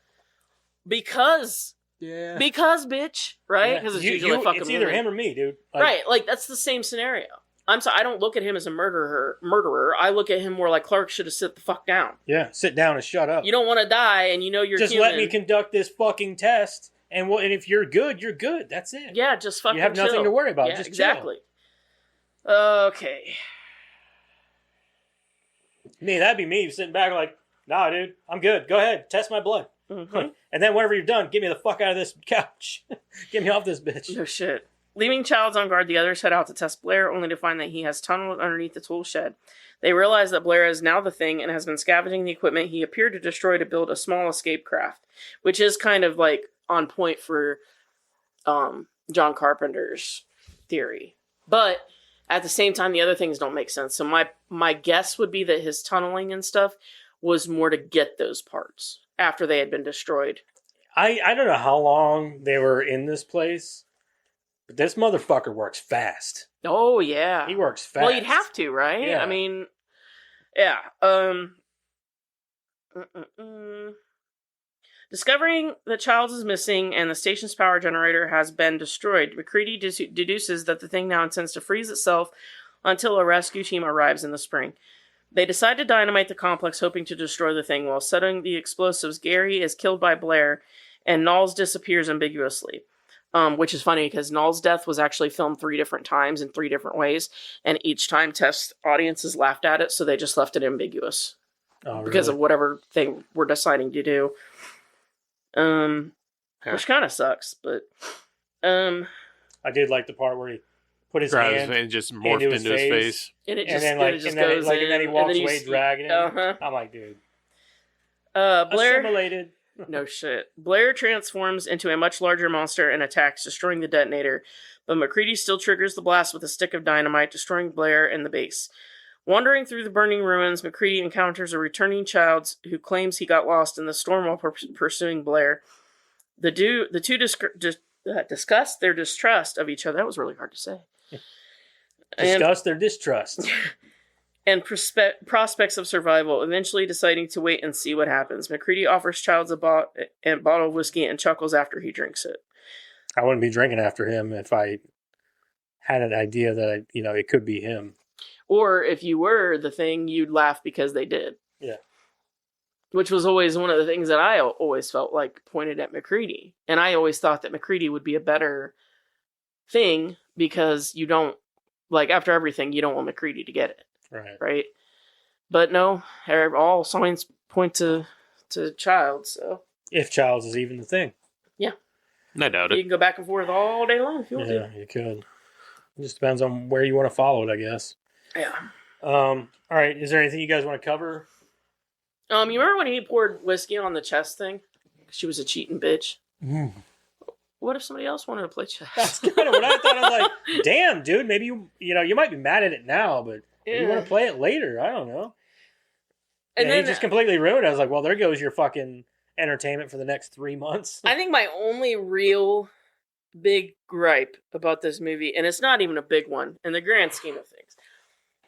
Because bitch, right? Yeah. Because it's You- usually you- fucking It's either women. him or me, dude. Like, Right, like that's the same scenario. I'm sorry, I don't look at him as a murderer. I look at him more like Clark should have sit the fuck down. Yeah, sit down and shut up. You don't want to die, and you know you're just human. let me conduct this fucking test, and if you're good, you're good. That's it. Yeah, just fucking You have nothing chill. to worry about. Yeah, Just exactly. Okay. Me, that'd be me sitting back like, nah, dude, I'm good. Go ahead, test my blood. Mhm. And then whenever you're done, get me the fuck out of this couch. Get me off this bitch. No shit. Leaving Childs on guard, the others head out to test Blair, only to find that he has tunneled underneath the tool shed. They realize that Blair is now the Thing and has been scavenging the equipment he appeared to destroy to build a small escape craft, which is kind of like on point for John Carpenter's theory. But at the same time, the other things don't make sense. So my guess would be that his tunneling and stuff was more to get those parts after they had been destroyed. I don't know how long they were in this place, but this motherfucker works fast. Oh, yeah. He works fast. Well, you'd have to, right? Yeah. I mean, yeah. Discovering that Childs is missing and the station's power generator has been destroyed, McCready deduces that the Thing now intends to freeze itself until a rescue team arrives in the spring. They decide to dynamite the complex, hoping to destroy the Thing. While setting the explosives, Gary is killed by Blair, and Knowles disappears ambiguously. Which is funny because Null's death was actually filmed 3 different times in 3 different ways, and each time test audiences laughed at it, so they just left it ambiguous because of whatever they were deciding to do. Which kind of sucks, but I did like the part where he put his hand and just morphed into his face. and it and just, then and it just goes in, and then he walks away dragging it. Uh-huh. I'm like, dude, Blair. assimilated. No shit. Blair transforms into a much larger monster and attacks, destroying the detonator. But McCready still triggers the blast with a stick of dynamite, destroying Blair and the base. Wandering through the burning ruins, McCready encounters a returning Childs who claims he got lost in the storm while pursuing Blair. The two discuss their distrust of each other. That was really hard to say. Discuss their distrust. And prospects of survival, eventually deciding to wait and see what happens. McCready offers Childs a bottle of whiskey and chuckles after he drinks it. I wouldn't be drinking after him if I had an idea that it could be him. Or if you were the Thing, you'd laugh because they did. Yeah. Which was always one of the things that I always felt like pointed at McCready. And I always thought that McCready would be a better Thing because you don't, like, after everything, you don't want McCready to get it. Right? But no, all signs point to Childs, so. If Childs is even the Thing. Yeah. I doubt You it. can go back and forth all day long if you want to. Yeah, you could. It just depends on where you want to follow it, I guess. Yeah. All right. Is there anything you guys want to cover? You remember when he poured whiskey on the chess thing? She was a cheating bitch. What if somebody else wanted to play chess? That's kind of what I thought. I was like, damn, dude, maybe you might be mad at it now, but you want to play it later. I don't know. And then he just completely ruined it. I was like, well, there goes your fucking entertainment for the next 3 months. I think my only real big gripe about this movie, and it's not even a big one in the grand scheme of things,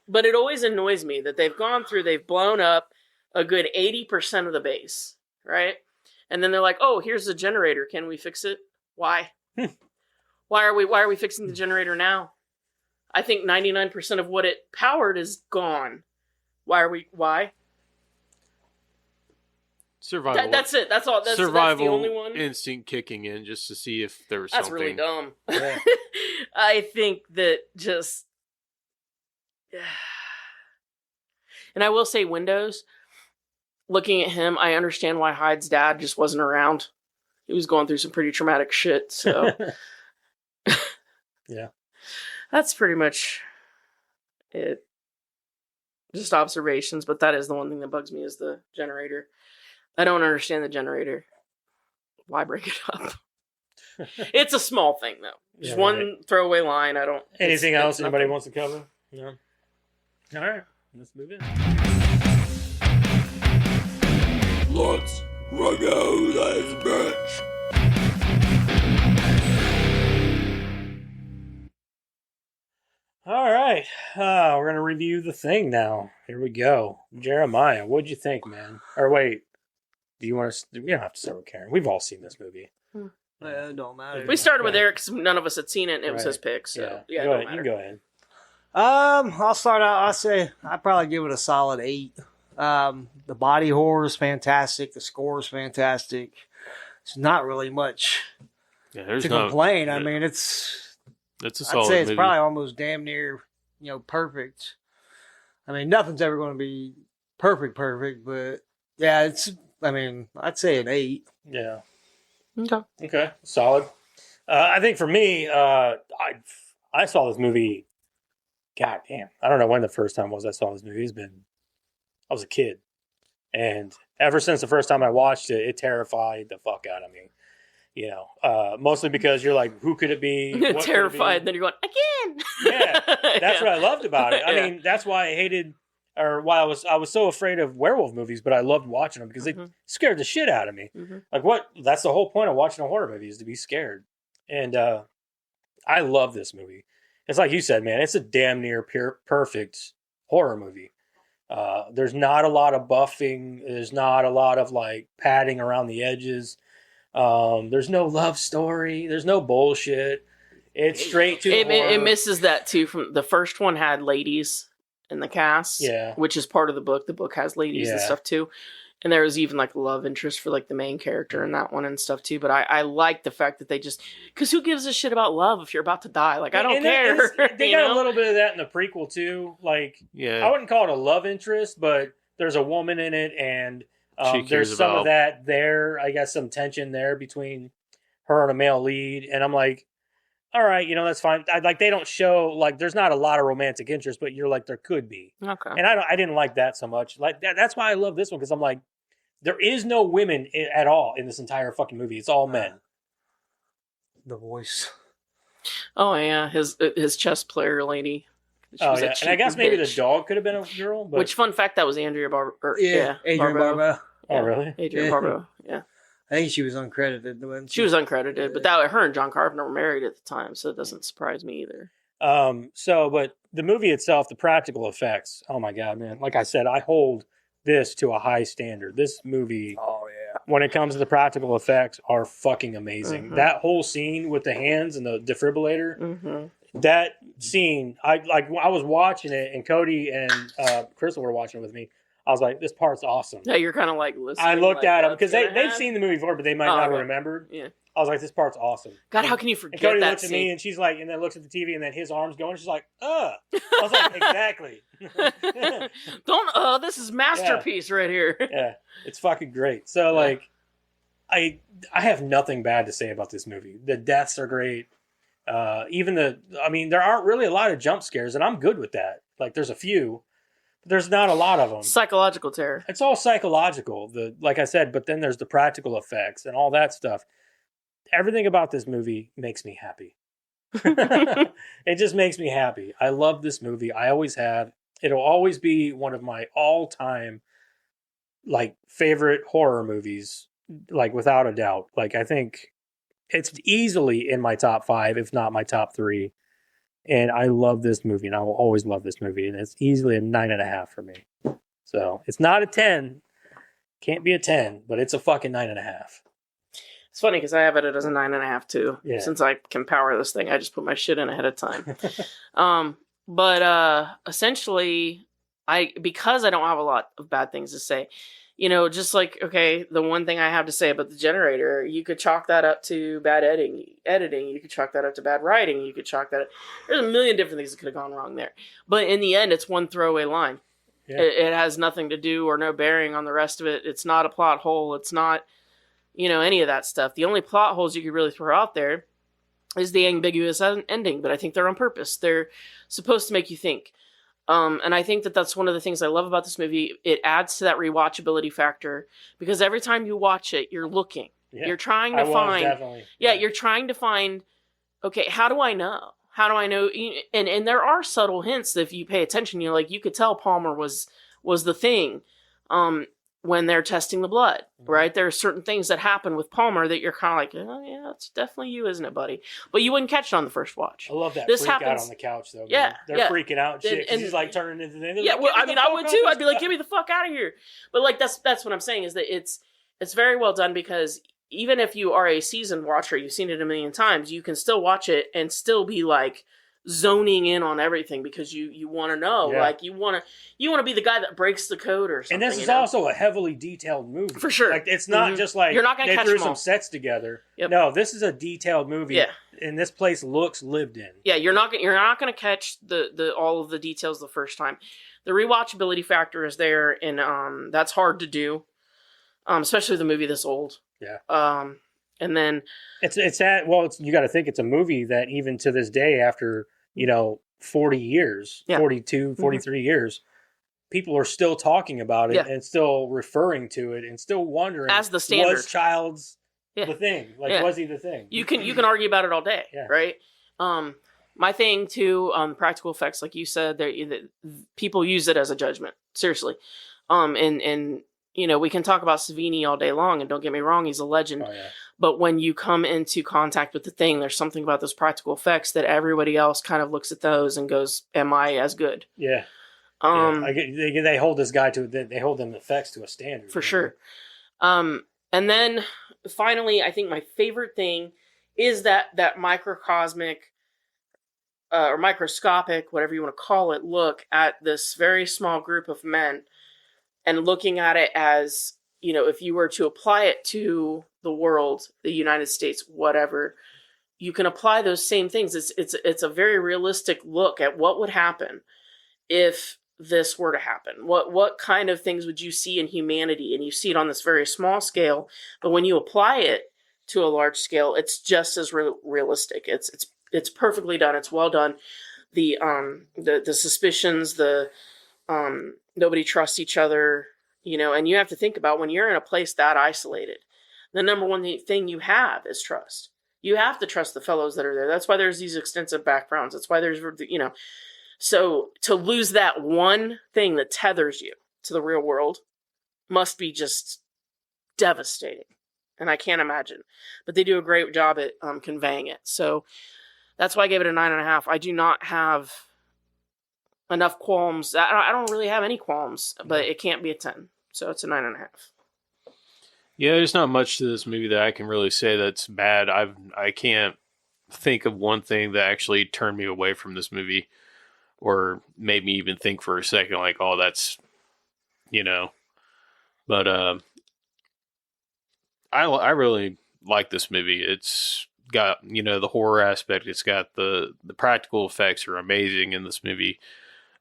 but it always annoys me that they've blown up a good 80% of the base, right? And then they're like, oh, here's the generator. Can we fix it? Why? Why are we fixing the generator now? I think 99% of what it powered is gone. Why? Survival. That's it. That's all. That's survival the only one. instinct kicking in just to see if there was That's something. really dumb. Yeah. I think that just... And I will say Windows, looking at him, I understand why Hyde's dad just wasn't around. He was going through some pretty traumatic shit, so... Yeah. That's pretty much it. Just observations, but that is the one thing that bugs me is the generator. I don't understand the generator. Why break it up? It's a small thing, though. Just Yeah, one throwaway line. I don't... Anything else anybody nothing. wants to cover? No? All right. Let's move in. Let's go this bitch. All right. We're going to review The Thing now. Here we go. Jeremiah, what'd you think, man? Or wait, do you want to... We don't have to start with Karen. We've all seen this movie. It don't matter. We started with Eric because none of us had seen it, and it was Right. his pick, so... Yeah, go ahead. You can go ahead. I'll start out. I'd probably give it a solid 8. The body horror is fantastic. The score is fantastic. It's not really much Yeah, there's to no complain. I mean, it's a I'd solid say it's movie. probably almost damn near, perfect. I mean, nothing's ever going to be perfect, but yeah, I'd say an 8. Yeah. Okay. Okay. Solid. I think for me, I saw this movie. God damn. I don't know when the first time was I saw this movie. I was a kid. And ever since the first time I watched it, it terrified the fuck out of me. Mostly because you're like, who could it be? What could it be? Terrified, and then you're going, again! Yeah, that's what I loved about it. I Yeah. mean, that's why I hated, or why I was so afraid of werewolf movies, but I loved watching them because they Mhm. scared the shit out of me. Mhm. Like what? That's the whole point of watching a horror movie is to be scared. And I love this movie. It's like you said, man. It's a damn near perfect horror movie. There's not a lot of buffing. There's not a lot of like padding around the edges. There's no love story. There's no bullshit. It's straight to It horror. misses that too. From the first one had ladies in the cast, Yeah. which is part of the book. The book has ladies and Yeah. stuff too, and there was even like a love interest for like the main character in that one and stuff too. But I like the fact that they just because who gives a shit about love if you're about to die? Like I don't And care. they you got know? a little bit of that in the prequel too. Like I Yeah, wouldn't call it a love interest, but there's a woman in it, and She cares there's some about- of that there. I guess some tension there between her and a male lead, and I'm like, all right, that's fine. They don't show like there's not a lot of romantic interest, but you're like there could be, Okay. and I didn't like that so much. Like that's why I love this one because I'm like, there is no women at all in this entire fucking movie. It's all men. The voice. Oh yeah, his chess player lady. She Oh was a yeah, and I guess cheating maybe the bitch. dog could have been a girl. But, Which fun fact that was Andrea Yeah, Adrian Barbeau. oh really? Adrian Yeah. Barbeau. Yeah. I think she was uncredited. When She was uncredited, but her and John Carpenter were married at the time, so it doesn't surprise me either. But the movie itself, the practical effects, oh my god, man! Like I said, I hold this to a high standard. This movie, Oh yeah. when it comes to the practical effects, are fucking amazing. Mhm. That whole scene with the hands and the defibrillator, Mm-hmm. that scene, I was watching it, and Cody and Crystal were watching it with me. I was like, this part's awesome. Yeah, you're kind of like listening. I looked like, at them what's because gonna they've happen? seen the movie before, but they might Oh, not have okay. remembered. Yeah. I was like, this part's awesome. God, how can you And forget Cody that looks at me scene? and she's like, and then looks at the TV, and then his arm's going. She's like, I was like, exactly. Don't. This is masterpiece right here. Yeah, it's fucking great. So like, I have nothing bad to say about this movie. The deaths are great. There aren't really a lot of jump scares, and I'm good with that. Like, there's a few, but there's not a lot of them. Psychological terror. It's all psychological. Like I said, but then there's the practical effects and all that stuff. Everything about this movie makes me happy. It just makes me happy. I love this movie. I always have. It'll always be one of my all-time like favorite horror movies, like without a doubt. Like I think it's easily in my top 5, if not my top 3. And I love this movie, and I will always love this movie. And it's easily a 9.5 for me. So it's not a 10. Can't be a 10, but it's a fucking 9.5. It's funny because I have it as a 9.5 too. Yeah. Since I can power this thing, I just put my shit in ahead of time. But essentially, because I don't have a lot of bad things to say, just like, okay, the one thing I have to say about the generator, you could chalk that up to bad editing. You could chalk that up to bad writing. You could chalk that up. There's a million different things that could have gone wrong there. But in the end, it's one throwaway line. Yeah. It has nothing to do or no bearing on the rest of it. It's not a plot hole. It's not, any of that stuff. The only plot holes you could really throw out there is the ambiguous ending, but I think they're on purpose. They're supposed to make you think. And I think that that's one of the things I love about this movie. It adds to that rewatchability factor because every time you watch it, you're looking. Yeah. You're trying I to was find. definitely. Yeah, you're trying to find. Okay, how do I know? How do I know? And there are subtle hints that if you pay attention, you could tell Palmer was the thing. When they're testing the blood, right? There are certain things that happen with Palmer that you're kind of like, oh yeah, it's definitely you, isn't it, buddy? But you wouldn't catch it on the first watch. I love that This freak out happens- on the couch though. Man. Yeah, They're yeah. freaking out and shit. 'Cause And- he's like turning into the. Yeah, well, I mean, I would too. I'd be like, get me the fuck out of here. But like, that's what I'm saying is that it's very well done because even if you are a seasoned watcher, you've seen it a million times, you can still watch it and still be like, zoning in on everything because you want to know, Yeah. like you want to be the guy that breaks the code or something. And this is you know? also a heavily detailed movie. For sure. Like, it's not Mhm. just like You're not gonna they catch threw them some all. sets together. Yep. No, this is a detailed movie. Yeah. And this place looks lived in. Yeah, you're not going to catch the all of the details the first time. The rewatchability factor is there, and that's hard to do, especially with a movie this old. Yeah. And then You got to think it's a movie that even to this day, after 40 years, Yeah. 42, 43 years, people are still talking about it Yeah. and still referring to it and still wondering As the standard. was Childs Yeah. the thing? Like, Yeah. was he the thing? you can argue about it all day, Yeah. right? My thing too, practical effects, like you said, people use it as a judgment. Seriously, and we can talk about Savini all day long, and don't get me wrong, he's a legend. Oh, yeah. But when you come into contact with the thing, there's something about those practical effects that everybody else kind of looks at those and goes, "Am I as good?" Yeah. Um, They hold this guy they hold them effects to a standard. For sure. And then finally, I think my favorite thing is that microcosmic or microscopic, whatever you want to call it, look at this very small group of men and looking at it as, if you were to apply it to the world, the United States, whatever, you can apply those same things. It's a very realistic look at what would happen if this were to happen. What kind of things would you see in humanity? And you see it on this very small scale, but when you apply it to a large scale, it's just as realistic. It's perfectly done. It's well done. The suspicions, nobody trusts each other, and you have to think about when you're in a place that isolated, the number one thing you have is trust. You have to trust the fellows that are there. That's why there's these extensive backgrounds. That's why there's, so to lose that one thing that tethers you to the real world must be just devastating. And I can't imagine. But they do a great job at conveying it. So that's why I gave it a 9.5. I do not have enough qualms. I don't really have any qualms, but it can't be a 10. So it's a 9.5. Yeah, there's not much to this movie that I can really say that's bad. I can't think of one thing that actually turned me away from this movie or made me even think for a second like, oh, that's, But I really like this movie. It's got, the horror aspect. It's got the practical effects are amazing in this movie.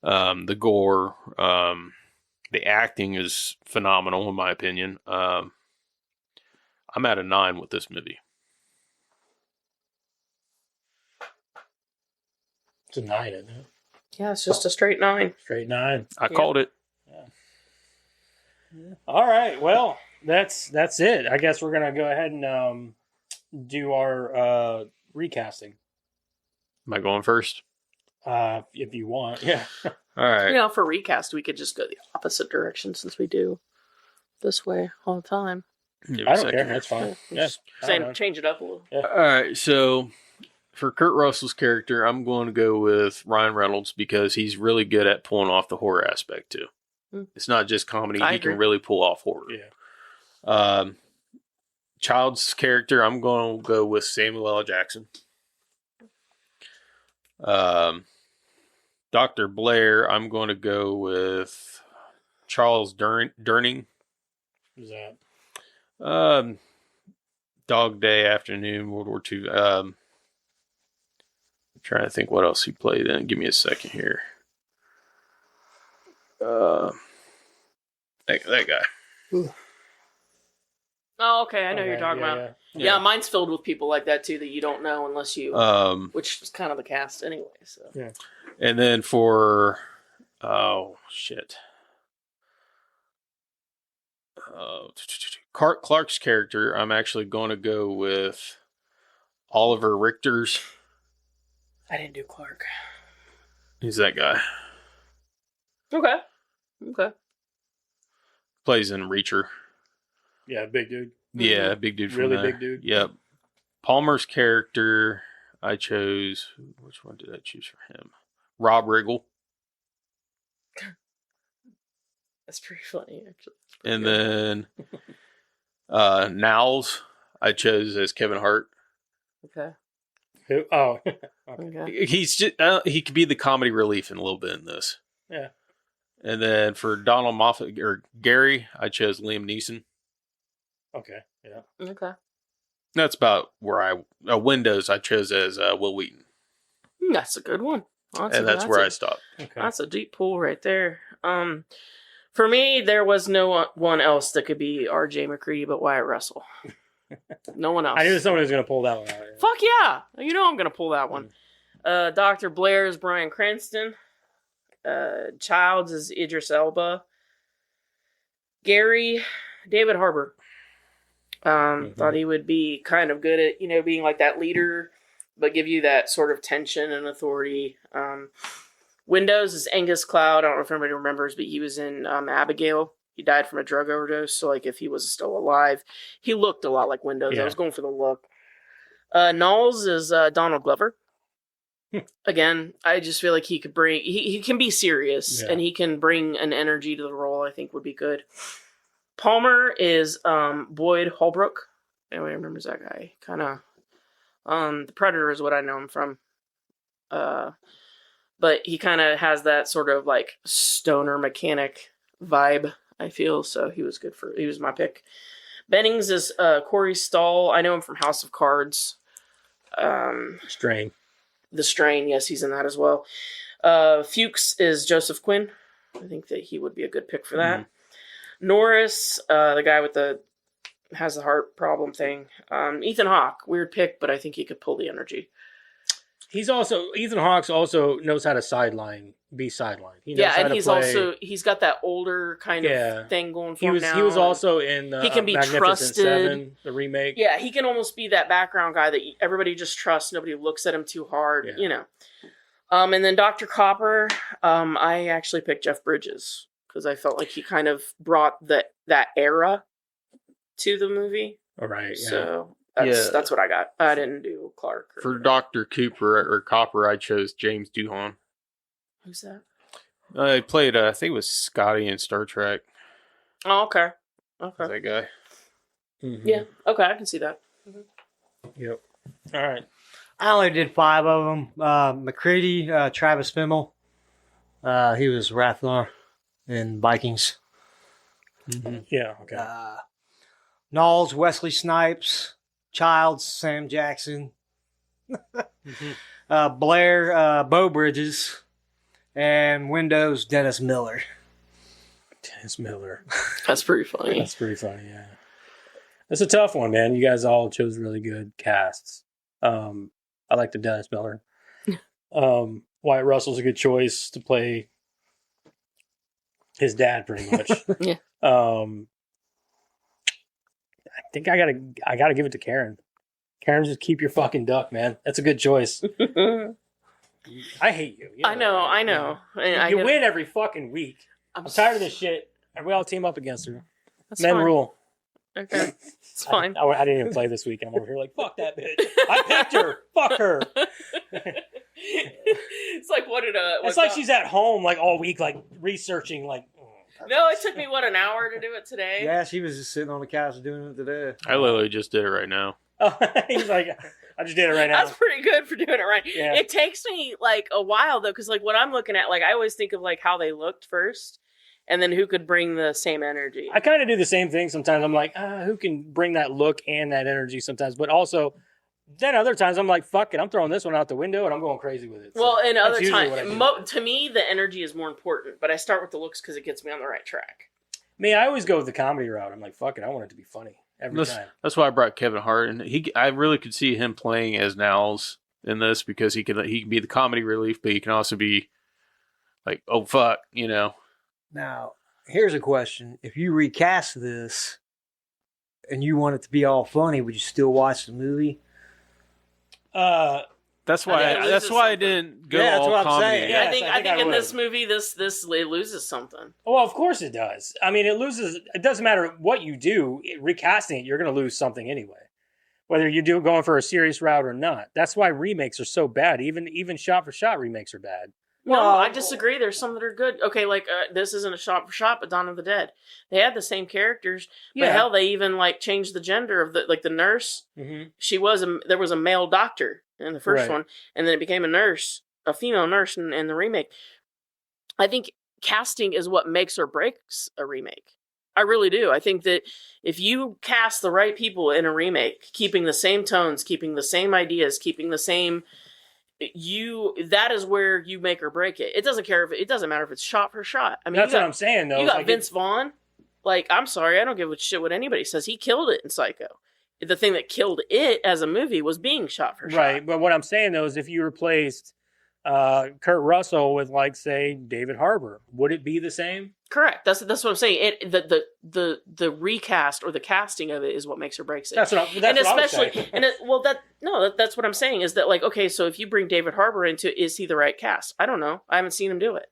The gore, the acting is phenomenal in my opinion. I'm at a 9 with this movie. It's a 9, isn't it? Yeah, it's just a straight 9. Straight 9. I called it. All right. Well, that's it. I guess we're gonna go ahead and do our recasting. Am I going first? If you want, yeah. All right. For recast, we could just go the opposite direction since we do this way all the time. Give me I a don't second. care. That's fine. Yeah. I don't know. Change it up a little. All right, so for Kurt Russell's character, I'm going to go with Ryan Reynolds because he's really good at pulling off the horror aspect too. It's not just comedy; I he agree. can really pull off horror. Yeah. Child's character, I'm going to go with Samuel L. Jackson. Dr. Blair, I'm going to go with Charles Durning. Who's that? Dog Day Afternoon, World War II. I'm trying to think what else he played in. Give me a second here. That guy. Oh, okay. I know who you're Okay, talking yeah, about. yeah. Yeah, mine's filled with people like that too that you don't know unless you, which is kind of the cast anyway. So Yeah. And then for, oh shit, Clark's character, I'm actually going to go with Oliver Richter's. I didn't do Clark. He's that guy. Okay. Plays in Reacher. Yeah, big dude. Yeah, big dude. From Really there. big dude. Yep. Palmer's character, I chose. Which one did I choose for him? Rob Riggle. That's pretty funny, actually. And then Nowles, I chose as Kevin Hart. Okay. Who? Oh, Okay. He's just, he could be the comedy relief in a little bit in this. yeah. And then for Donald Moffat or Gary, I chose Liam Neeson. Okay, yeah. Okay. That's about where Windows I chose as Will Wheaton, That's a good one. and that's where I stopped. Okay. That's a deep pool right there. For me, there was no one else that could be R.J. McCready but Wyatt Russell. No one else. I knew someone was going to pull that one out. Yeah. Fuck yeah! You know I'm gonna pull that one. Dr. Blair is Bryan Cranston. Childs is Idris Elba. Gary, David Harbour. Thought he would be kind of good at, being like that leader, but give you that sort of tension and authority. Windows is Angus Cloud. I don't know if anybody remembers, but he was in Abigail. He died from a drug overdose, so like if he was still alive, he looked a lot like Windows. Yeah. I was going for the look. Knowles is Donald Glover. Again, I just feel like he could bring. He can be serious, Yeah. and he can bring an energy to the role. I think would be good. Palmer is Boyd Holbrook. Anybody remembers that guy? Kind of. The Predator is what I know him from. But he kind of has that sort of like stoner mechanic vibe, I feel. So he was my pick. Bennings is Corey Stahl. I know him from House of Cards. Strain. The Strain, yes, he's in that as well. Fuchs is Joseph Quinn. I think that he would be a good pick for that. Norris, the guy with has the heart problem thing. Ethan Hawke, weird pick, but I think he could pull the energy. Ethan Hawke also knows how to be sidelined. He knows how and to he's play. he's got that older kind of thing going for him now. He was also in he can be Magnificent trusted. Seven, the remake. Yeah, he can almost be that background guy that everybody just trusts. Nobody looks at him too hard, And then Dr. Copper, I actually picked Jeff Bridges because I felt like he kind of brought that era to the movie. All right. Yeah. So Yeah. that's what I got. I didn't do Clark. For Dr. Cooper or Copper, I chose James Doohan. Who's that? He played, I think it was Scotty in Star Trek. Oh, okay. Was Okay. that guy? Mhm. Yeah. Okay, I can see that. Yep. All right. I only did 5 of them. McCready, Travis Fimmel. He was Rathnar in Vikings. Yeah. Okay. Knowles, Wesley Snipes. Childs, Sam Jackson. Blair, Bo Bridges. And Windows, Dennis Miller. Dennis Miller. That's pretty funny. That's pretty funny. Yeah. That's a tough one, man. You guys all chose really good casts. I like the Dennis Miller. Wyatt Russell's a good choice to play his dad, pretty much. Yeah. I think I gotta give it to Karen. Karen, just keep your fucking duck, man. That's a good choice. I hate you. You I know. that. And You win every fucking week. I'm tired of this shit. And we all team up against her. That's Men fine. rule. Okay, it's fine. I didn't even play this week. I'm over here like, fuck that bitch. I picked her. Fuck her. It's like what did It's like she's at home like all week, like researching, like. No, it took me an hour to do it today. Yeah, she was just sitting on the couch doing it today. I literally just did it right now. Oh, he's like, I just did it right now. That's pretty good for doing it right. Yeah. It takes me like a while though, because like what I'm looking at, like I always think of like how they looked first, and then who could bring the same energy. I kind of do the same thing sometimes. I'm like, who can bring that look and that energy sometimes? But also, then other times I'm like, fuck it, I'm throwing this one out the window and I'm going crazy with it. So Well, and that's other usually what I do. times, to me, the energy is more important. But I start with the looks because it gets me on the right track. Me, I always go with the comedy route. I'm like, fuck it, I want it to be funny every time. That's why I brought Kevin Hart, and I really could see him playing as Niles in this because he can be the comedy relief, but he can also be like, oh fuck, Now, here's a question. If you recast this and you want it to be all funny, would you still watch the movie? That's why. I think it That's loses why I something. didn't go Yeah, that's all what I'm comedy. saying. Yeah. I Yes, think I think I in would. this movie, this it loses something. Well, of course it does. I mean, it doesn't matter what you do. Recasting it, you're going to lose something anyway. Whether you're going for a serious route or not. That's why remakes are so bad. Even shot for shot remakes are bad. No, Well- I disagree. There's some that are good. Okay, like this isn't a shot for shot, but Dawn of the Dead. They had the same characters, but hell, they even like changed the gender of the nurse. Mm-hmm. There was a male doctor in the first Right. one, and then it became a female nurse in the remake. I think casting is what makes or breaks a remake. I really do. I think that if you cast the right people in a remake, keeping the same tones, keeping the same ideas, keeping the same, that is where you make or break it. It doesn't matter if it's shot for shot. I mean, That's what I'm saying, though. you got Like, Vince Vaughn. Like, I'm sorry, I don't give a shit what anybody says. He killed it in Psycho. The thing that killed it as a movie was being shot for shot. Right, but what I'm saying though is if you replaced Kurt Russell with, like, say, David Harbour, would it be the same? Correct. That's what I'm saying. The recast or the casting of it is what makes or breaks it. That's what and I was especially saying. that's what I'm saying is that, like, okay, so if you bring David Harbour into it, is he the right cast? I don't know. I haven't seen him do it,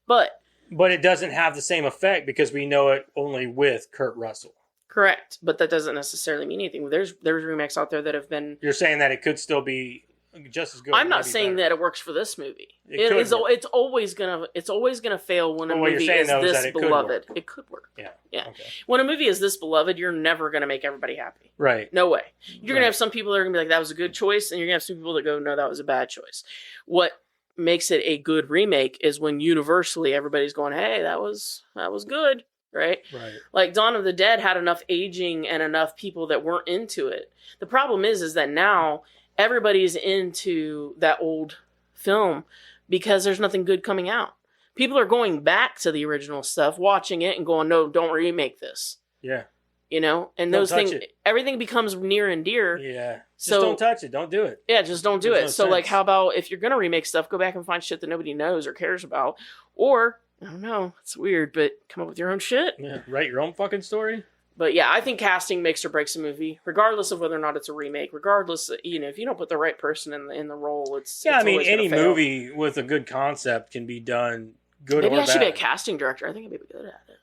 but it doesn't have the same effect because we know it only with Kurt Russell. correct. But that doesn't necessarily mean anything. There's remakes out there that have been. You're saying that it could still be just as good. I'm not maybe saying better. that it works for this movie. It could work. It's always gonna fail when a But what you're movie saying, is though, is this that it could beloved. work. It could work. Yeah. Yeah. Okay. When a movie is this beloved, you're never gonna make everybody happy. Right. No way. You're Right. gonna have some people that are gonna be like, that was a good choice, and you're gonna have some people that go, no, that was a bad choice. What makes it a good remake is when universally everybody's going, hey, that was good, right? Right. Like Dawn of the Dead had enough aging and enough people that weren't into it. The problem is that now everybody's into that old film because there's nothing good coming out. People are going back to the original stuff, watching it and going, no, don't remake this. Yeah. You know, and Don't those touch things, it. everything becomes near and dear. Yeah. Just So- don't touch it. Don't do it. Yeah, just don't do There's it. no So, like, sense. how about if you're gonna remake stuff, go back and find shit that nobody knows or cares about, or I don't know, it's weird, but come up with your own shit. Yeah. Write your own fucking story. But yeah, I think casting makes or breaks a movie, regardless of whether or not it's a remake. Regardless, you know, if you don't put the right person in the role, it's Yeah, it's I mean, always gonna any fail. movie with a good concept can be done good Maybe or I should bad. be a casting director. I think I'd be good at it.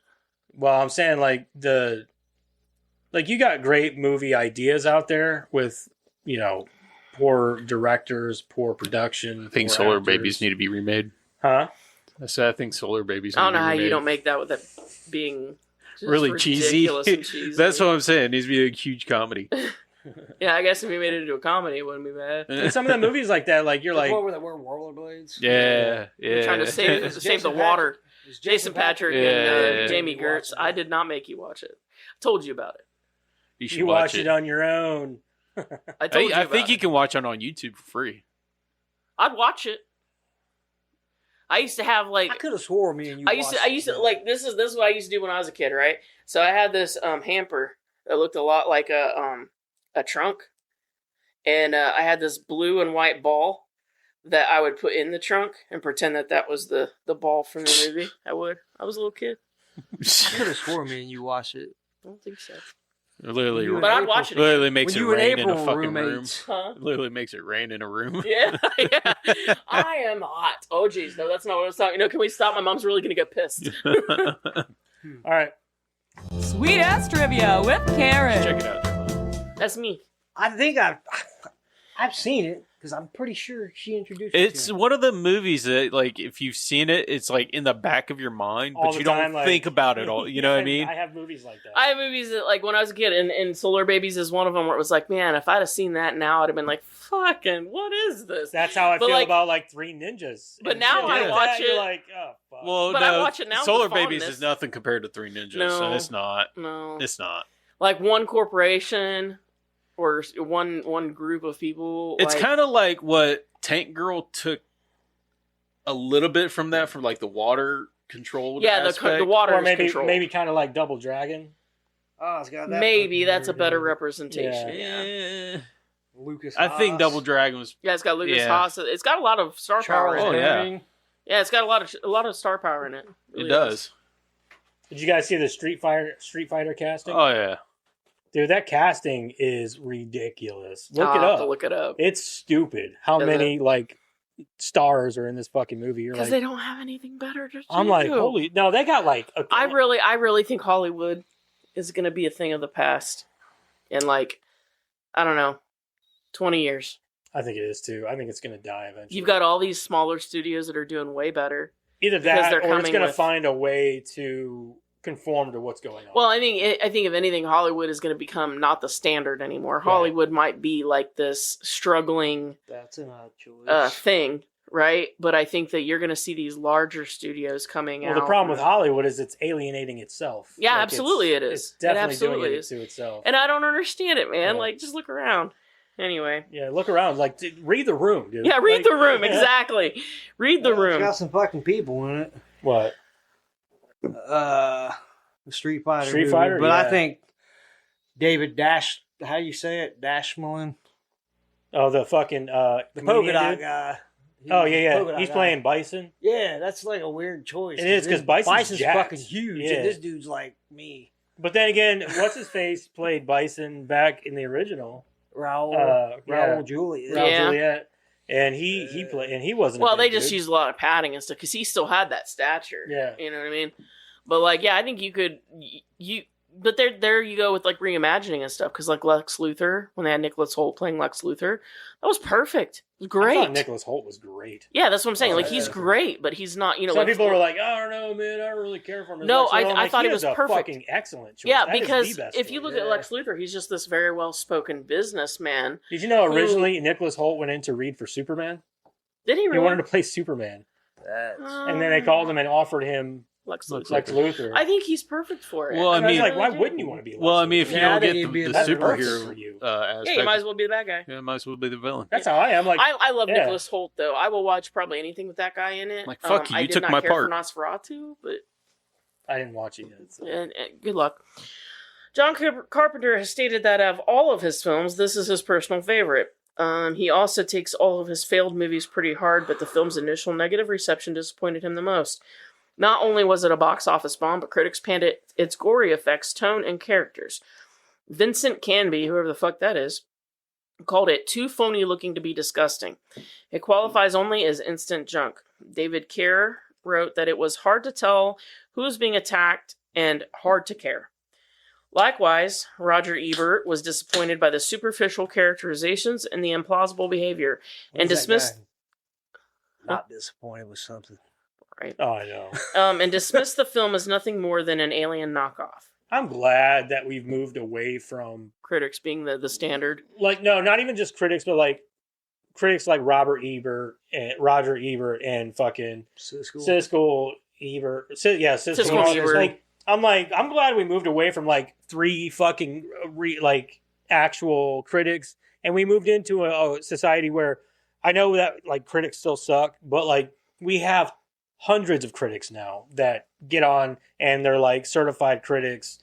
Well, I'm saying like you got great movie ideas out there with, you know, poor directors, poor production. I think poor Solar actors. Babies need to be remade. Huh? I said I think Solar Babies. I don't need know to be how you remade. don't make that with that being just Really cheesy. ridiculous and cheesy. That's what I'm saying. It needs to be a huge comedy. Yeah, I guess if we made it into a comedy, it wouldn't be bad. And some of the movies like that, like you're The like, one where they wear rollerblades. Yeah, You're yeah. trying to save the Jason water. Is Jason Patrick Yeah, and yeah, yeah. Jamie You Gertz. watched it. I did not make you watch it. I told you about it. You should you watch watch it on your own. I told you I about think it. you can watch it on YouTube for free. I'd watch it. I used to have like I could have swore me and you. I used to like this is what I used to do when I was a kid, right? So I had this hamper that looked a lot like a trunk, and I had this blue and white ball that I would put in the trunk and pretend that was the ball from the movie. I was a little kid. I could have swore me and you watched it. I don't think so. It literally, You and But I'd April- watch it. literally makes When it you and rain in a April were fucking room. roommates. Huh? It literally makes it rain in a room. Yeah, yeah. I am hot. Oh, geez, no, that's not what I was talking. Can we stop? My mom's really gonna get pissed. All right. Sweet ass trivia with Karen. Check it out. Trevor. That's me. I think I've seen it because I'm pretty sure she introduced It's me to it. one of the movies that, like, if you've seen it, it's like in the back of your mind, All but the you time, don't like- think about it all. You know what I mean? I have movies like that. I have movies that, like, when I was a kid, and Solar Babies is one of them, where it was like, man, if I'd have seen that now, I'd have been like, fucking, what is this? That's how I But, feel like- about like Three Ninjas. But And now shit I like watch that, it- You're like, oh fuck. Well, But no, I watch it now with Solar Babies fondness. is nothing compared to Three Ninjas. No. So it's not. No. It's not. Like, one corporation or one group of people. It's like, kind of like what Tank Girl took a little bit from that, from like the water control. yeah, the water or is maybe control. maybe kind of like Double Dragon. Oh, it's got that Maybe fucking that's a weird, better uh, representation. Yeah. Yeah. Lucas. I think Haas. Double Dragon was. Yeah, it's got Lucas Yeah. Haas. It's got a lot of star power Charles in Oh, it. yeah. Herring. Yeah, it's got a lot of star power in it. It really does. Did you guys see the Street Fighter casting? Oh yeah. Dude, that casting is ridiculous. I'll Look it have up. to look it up. It's stupid. How Is many like stars are in this fucking movie? You're Because like, they don't have anything better to do. I'm like, holy no, they got like a, I really think Hollywood is going to be a thing of the past in, like, I don't know, 20 years. I think it is too. I think it's gonna die eventually. You've got all these smaller studios that are doing way better. either because that they're or it's coming gonna with- find a way to conform to what's going on. Well, I think if anything, Hollywood is going to become not the standard anymore. Hollywood might be like this struggling That's an odd choice. thing, right? But I think that you're going to see these larger studios coming well, out. the problem with Hollywood is it's alienating itself. Yeah, Like, absolutely it is. It's It definitely absolutely doing is. it to itself. And I don't understand it, man. Yeah. Like, just look around. Anyway. Yeah, look around. Like, read the room, dude. Yeah, read Like, the room. Exactly. Read the It's room. got some fucking people in it. What? The Street Fighter. Street movie. Fighter, But yeah. I think David Dash. How you say it? Dashmalin. Oh, the fucking the The polka comedian dot dude? guy. Oh yeah, Polka dot he's guy. playing Bison. Yeah, that's like a weird choice. It is, 'cause Bison's jacked. fucking huge, Yeah. and this dude's like me. But then again, what's his face played Bison back in the original? Raul yeah. Raul Julia. Raul Yeah. Juliet, and he played, and he wasn't. Well, a they big just dude. used a lot of padding and stuff because he still had that stature. Yeah. You know what I mean? But like, yeah, I think you could but there you go with like reimagining and stuff because like Lex Luthor when they had Nicholas Hoult playing Lex Luthor, that was perfect. It was I great. thought Nicholas Hoult was great. Yeah, that's what I'm saying. Oh, Like yeah. he's great, but he's not. You know, Some like, people were like, "I don't know, man. I don't really care for him." as No, much." And I'm I like, thought he it is was a perfect. Fucking excellent choice. yeah, That is because the best if you one. look at Lex Luthor, he's just this very well spoken businessman. Did you know originally Nicholas Hoult went in to read for Superman? Did he He really? wanted to play Superman, and then they called him and offered him Lex Luthor. Lex Luthor. I think he's perfect for it. Well, I And I was mean- like, why wouldn't you want to be? Lex Well, I mean, if Luthor? you Yeah, I don't think get he'd be the that's perfect superhero for you. aspect, yeah, you might as well be the bad guy. yeah, might as well be the villain. That's how I am. Like, I love yeah. Nicholas Hoult though. I will watch probably anything with that guy in it. Like, fuck you, I you did took not my care part. for Nosferatu, but I didn't watch it yet. So. and good luck. John Carpenter has stated that of all of his films, this is his personal favorite. He also takes all of his failed movies pretty hard, but the film's initial negative reception disappointed him the most. Not only was it a box office bomb, but critics panned its gory effects, tone, and characters. Vincent Canby, whoever the fuck that is, called it too phony looking to be disgusting. It qualifies only as instant junk. David Kerr wrote that it was hard to tell who was being attacked and hard to care. Likewise, Roger Ebert was disappointed by the superficial characterizations and the implausible behavior, and Who's that dismissed guy? Not disappointed with something. Oh, I know. and dismissed the film as nothing more than an Alien knockoff. I'm glad that we've moved away from Critics being the standard. like no, not even just critics, but like critics like Roger Ebert and fucking Siskel Ebert. Siskel and Ebert. Like I'm glad we moved away from like three fucking like actual critics, and we moved into a society where I know that like critics still suck, but like we have hundreds of critics now that get on and they're like certified critics.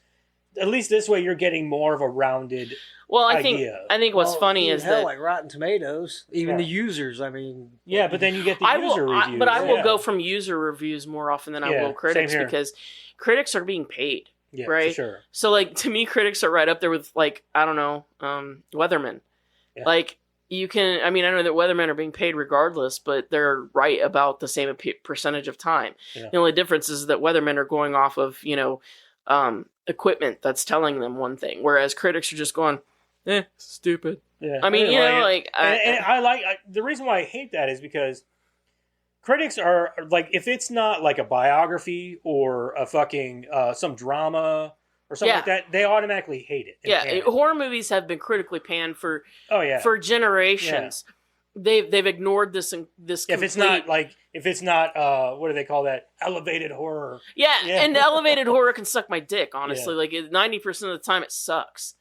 At least this way you're getting more of a rounded Well, I idea. think what's funny is that like Rotten Tomatoes, even Yeah. the users. I mean, Yeah, but then you get the I user will, reviews. but I will Yeah. go from user reviews more often than I Yeah, will critics same here. because critics are being paid. Yeah, right? for sure. So like to me, critics are right up there with like I don't know, weathermen. Yeah. Like you can, I mean, I know that weathermen are being paid regardless, but they're right about the same percentage of time. Yeah. The only difference is that weathermen are going off of equipment that's telling them one thing, whereas critics are just going, stupid. Yeah, I mean, didn't you know, like it. like And I like the reason why I hate that is because critics are like, if it's not like a biography or a fucking some drama or something Yeah. like that, they automatically hate it. and pan it. horror movies have been critically panned for Oh yeah. generations. They've ignored this and this. if it's complete- not if it's not what do they call that, elevated horror? yeah, Yeah. and elevated horror can suck my dick. Honestly, like 90% of the time it sucks.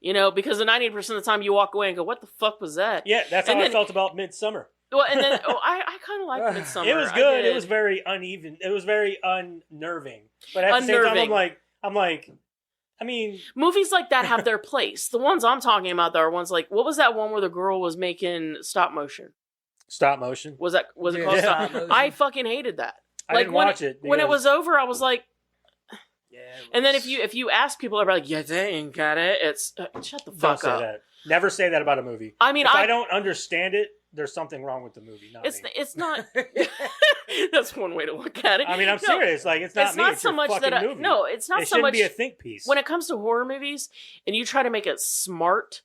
You know, because the 90% of the time you walk away and go, "What the fuck was that?" Yeah, that's And how I then- felt about Midsummer. Well, and then I kind of like Midsummer. It was I good. It did. was very uneven. It was very unnerving. But at the same time, Unnerving. I'm like, I mean, Movies like that have their place. The ones I'm talking about, though, are ones like what was that one where the girl was making stop motion? stop motion. Was it called Yeah. stop? I fucking hated that. I Like didn't when watch it when it because- was over, I was like. yeah. And then if you ask people, they're like, "Yeah, they ain't got it." It's shut the Don't fuck say up. that. Never say that about a movie. I mean, If I don't understand it, there's something wrong with the movie. Not It's me. it's not. That's one way to look at it. I mean, I'm No, serious. Like, it's not It's me. not It's so your much fucking that movie. no, it's not it so shouldn't much be a think piece. when it comes to horror movies and you try to make it smart.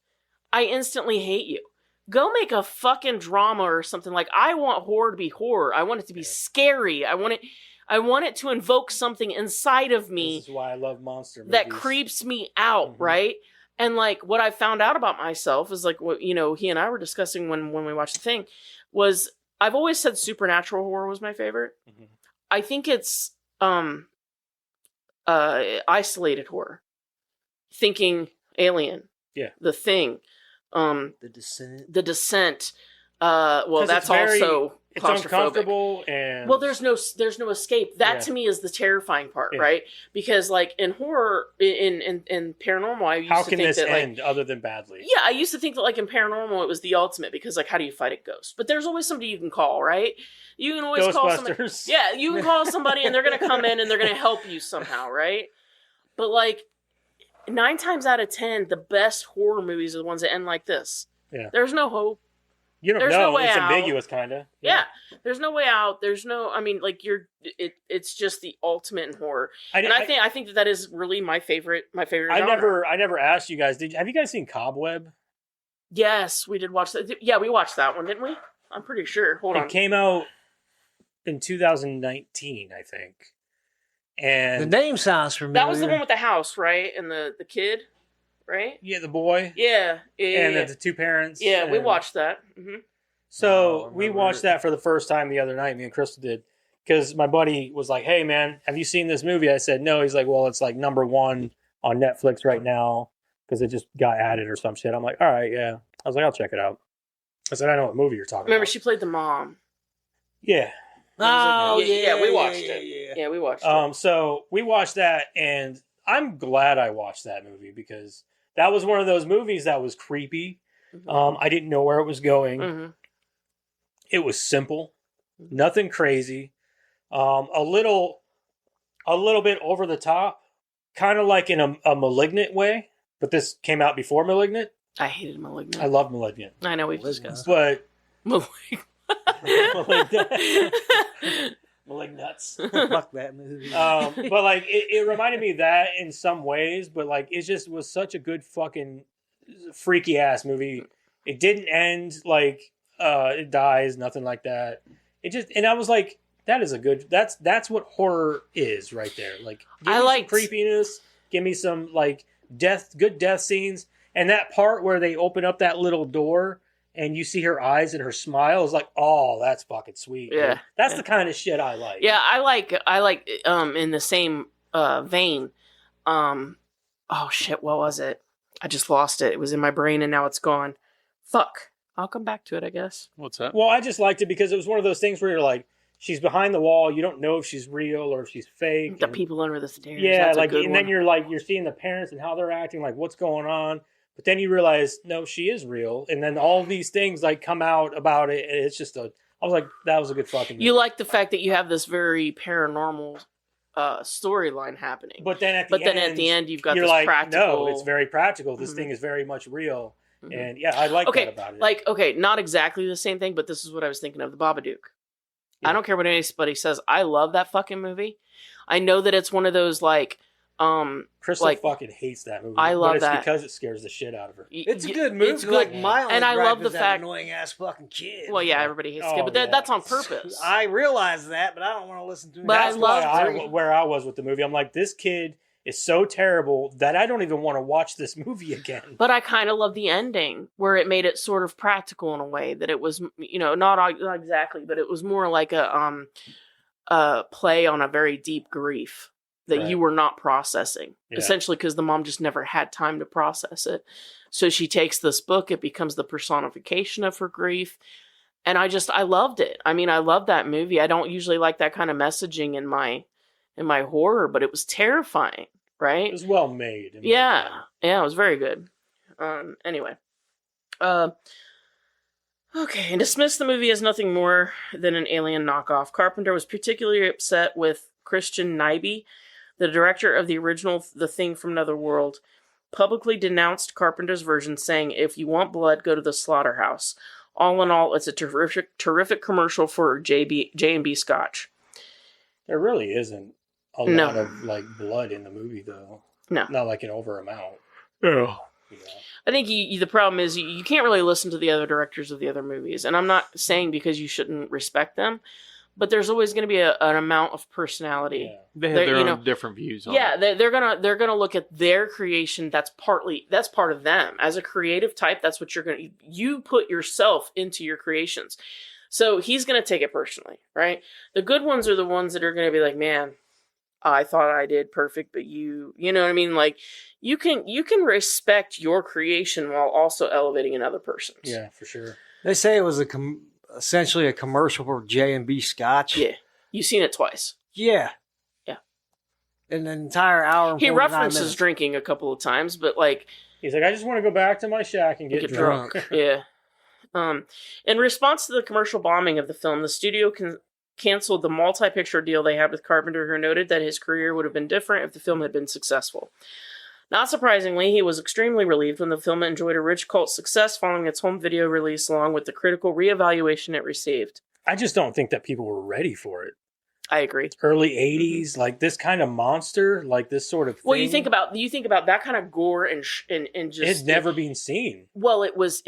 I instantly hate you. Go make a fucking drama or something. Like I want horror to be horror. I want it to be scary. I want it. I want it to invoke something inside of me This is why I love monster movies. that creeps me out, Mhm. right? And like what I found out about myself is like what he and I were discussing when we watched the thing was I've always said supernatural horror was my favorite. Mhm. I think it's isolated horror. Thinking Alien. Yeah. The Thing. The Descent. The Descent. Well, 'Cause that's it's very- also It's claustrophobic. uncomfortable and Well, there's no escape. That Yeah. to me is the terrifying part, Yeah. right? Because like in horror, in paranormal, I used how to can think this that like end other than badly? yeah, I used to think that like in paranormal it was the ultimate because like how do you fight a ghost? But there's always somebody you can call, right? You can always call somebody. Ghostbusters. Yeah, you can call somebody and they're gonna come in and they're gonna help you somehow, right? But like 9 times out of 10, the best horror movies are the ones that end like this. Yeah. There's no hope. You don't There's know. no way It's out. ambiguous, kind of. Yeah. There's no way out. There's no. I mean, like it's just the ultimate in horror. And I think that is really my favorite. My favorite. I genre. never asked you guys. Have you guys seen Cobweb? Yes, we did watch that. Yeah, we watched that one, didn't we? I'm pretty sure. Hold on. It came out in 2019, I think. And The name sounds familiar. That was the one with the house, right? And the kid, right? yeah, the boy Yeah. Yeah. and yeah. the two parents. Yeah, we and- watched that. Hmm. So Oh, I we remember watched it. that for the first time the other night. Me and Crystal did because my buddy was like, "Hey, man, have you seen this movie?" I said, "No." He's like, "Well, it's like #1 on Netflix right now because it just got added or some shit." I'm like, "All right, yeah." I was like, "I'll check it out." I said, "I know what movie you're talking Remember, about." she played the mom. Yeah. Oh, Yeah, we watched yeah, it. yeah. Yeah, we watched it. So we watched that, and I'm glad I watched that movie because that was one of those movies that was creepy. I didn't know where it was going. Hmm. It was simple, nothing crazy, a little bit over the top, kind of like in a Malignant way. But this came out before Malignant. I hated Malignant. I love Malignant, I know we've Malignant. discussed but Malignant. Malignants. Fuck that movie. But like it reminded me of that in some ways, but like it just was such a good fucking freaky ass movie. It didn't end like it dies, nothing like that. It just, and I was like, that is a good. That's what horror is right there. Like give I me liked- some creepiness. Give me some like good death scenes, and that part where they open up that little door. And you see her eyes and her smile is like, oh, that's fucking sweet. Yeah. Like, that's Yeah. the kind of shit I like. Yeah, I like in the same vein. Oh shit, what was it? I just lost it. It was in my brain and now it's gone. Fuck. I'll come back to it, I guess. What's that? Well, I just liked it because it was one of those things where you're like, she's behind the wall. You don't know if she's real or if she's fake. The and- people under the stairs. yeah, that's like, a good and one. then you're seeing the parents and how they're acting, like what's going on. But then you realize, no, she is real. And then all these things like come out about it. And it's just I was like, that was a good fucking movie. You like the fact that you have this very paranormal storyline happening. But then at the end, you've got you're this like, practical. no, it's very practical. This Mhm. thing is very much real. Mhm. And yeah, I like Okay, that about it. like okay, not exactly the same thing, but this is what I was thinking of the Babadook. Yeah. I don't care what anybody says. I love that fucking movie. I know that it's one of those like Crystal like, fucking hates that movie. I love but it's that. because it scares the shit out of her. It's a good movie. It's good. Like my only And I gripe love the is that fact- annoying ass fucking kid. Well, yeah, everybody hates Oh, it, but yeah. that's on purpose. I realize that, but I don't want to listen to it. But I That's love why where I was with the movie. I'm like, this kid is so terrible that I don't even want to watch this movie again. But I kind of love the ending where it made it sort of practical in a way that it was, not exactly, but it was more like a play on a very deep grief that Right. you were not processing, Yeah. essentially because the mom just never had time to process it. So she takes this book, it becomes the personification of her grief. And I loved it. I mean, I love that movie. I don't usually like that kind of messaging in my horror, but it was terrifying, right? It was well made. in my Yeah, opinion. yeah, it was very good. Anyway, okay, and dismiss the movie as nothing more than an Alien knockoff. Carpenter was particularly upset with Christian Nyby, the director of the original The Thing from Another World, publicly denounced Carpenter's version, saying, "If you want blood, go to the slaughterhouse." All in all, it's a terrific commercial for J&B Scotch. There really isn't a No. lot of like blood in the movie though. No. Not like an over amount. Yeah. You know? I think the problem is you can't really listen to the other directors of the other movies. And I'm not saying because you shouldn't respect them, but there's always going to be an amount of personality. Yeah. They have They're- their you own know, different views on Yeah, it. they're gonna look at their creation. That's part of them as a creative type. That's what you put yourself into your creations. So he's gonna take it personally, right? The good ones are the ones that are gonna be like, man, I thought I did perfect, but you know what I mean? Like you can respect your creation while also elevating another person's. Yeah, for sure. They say it was essentially a commercial for J&B Scotch. Yeah. You've seen it twice. Yeah. Yeah. In an entire hour and He 49 references minutes. drinking a couple of times, but like He's like, I just want to go back to my shack and get, get drunk. drunk. Yeah. In response to the commercial bombing of the film, the studio canceled the multi-picture deal they had with Carpenter, who noted that his career would have been different if the film had been successful. Not surprisingly, he was extremely relieved when the film enjoyed a rich cult success following its home video release, along with the critical reevaluation it received. I just don't think that people were ready for it. I agree. Early 80s, like this kind of monster, like this sort of thing. Well, you think about that kind of gore and just it's never been seen. Well, it was,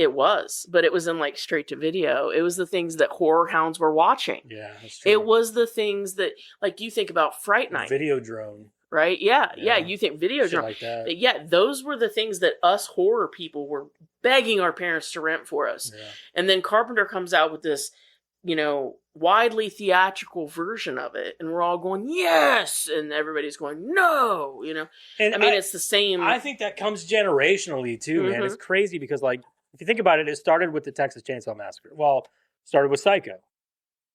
but it was in like straight to video. It was the things that horror hounds were watching. Yeah, that's true. It was the things that, like, you think about Fright Night, Video drone. right? Yeah. Yeah. You think video Shit genre. like that. Yeah, those were the things that us horror people were begging our parents to rent for us. Yeah. And then Carpenter comes out with this, widely theatrical version of it, and we're all going, yes! And everybody's going, no! And I mean, it's the same. I think that comes generationally too, man. Mhm. It's crazy because, like, if you think about it, it started with the Texas Chainsaw Massacre. Well, started with Psycho.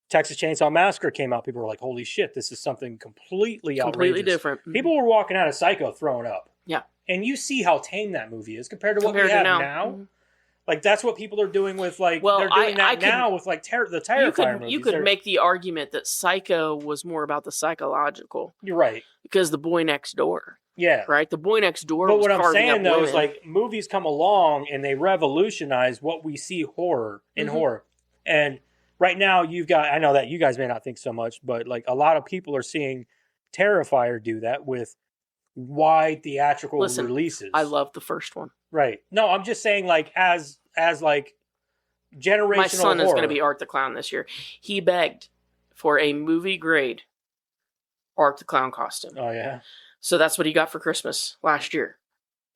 Texas Chainsaw Massacre came out. People were like, "Holy shit, this is something completely completely outrageous." different. People were walking out of Psycho throwing up. Yeah. And you see how tame that movie is compared to what Compared we to have now. now. Mhm. Like that's what people are doing with like Well, they're doing I that could- now with like the You Terrifier movies. you could They're- make the argument that Psycho was more about the psychological You're right. because the boy next door, Yeah. right? The boy next door. But was what I'm carving saying up though is women. like movies come along and they revolutionize what we see in Mhm. horror. And right now you've got, I know that you guys may not think so much, but like a lot of people are seeing Terrifier do that with wide theatrical Listen, releases. I love the first one. Right. No, I'm just saying like as like generational My son is horror. going to be Art the Clown this year. He begged for a movie grade Art the Clown costume. Oh yeah. So that's what he got for Christmas last year.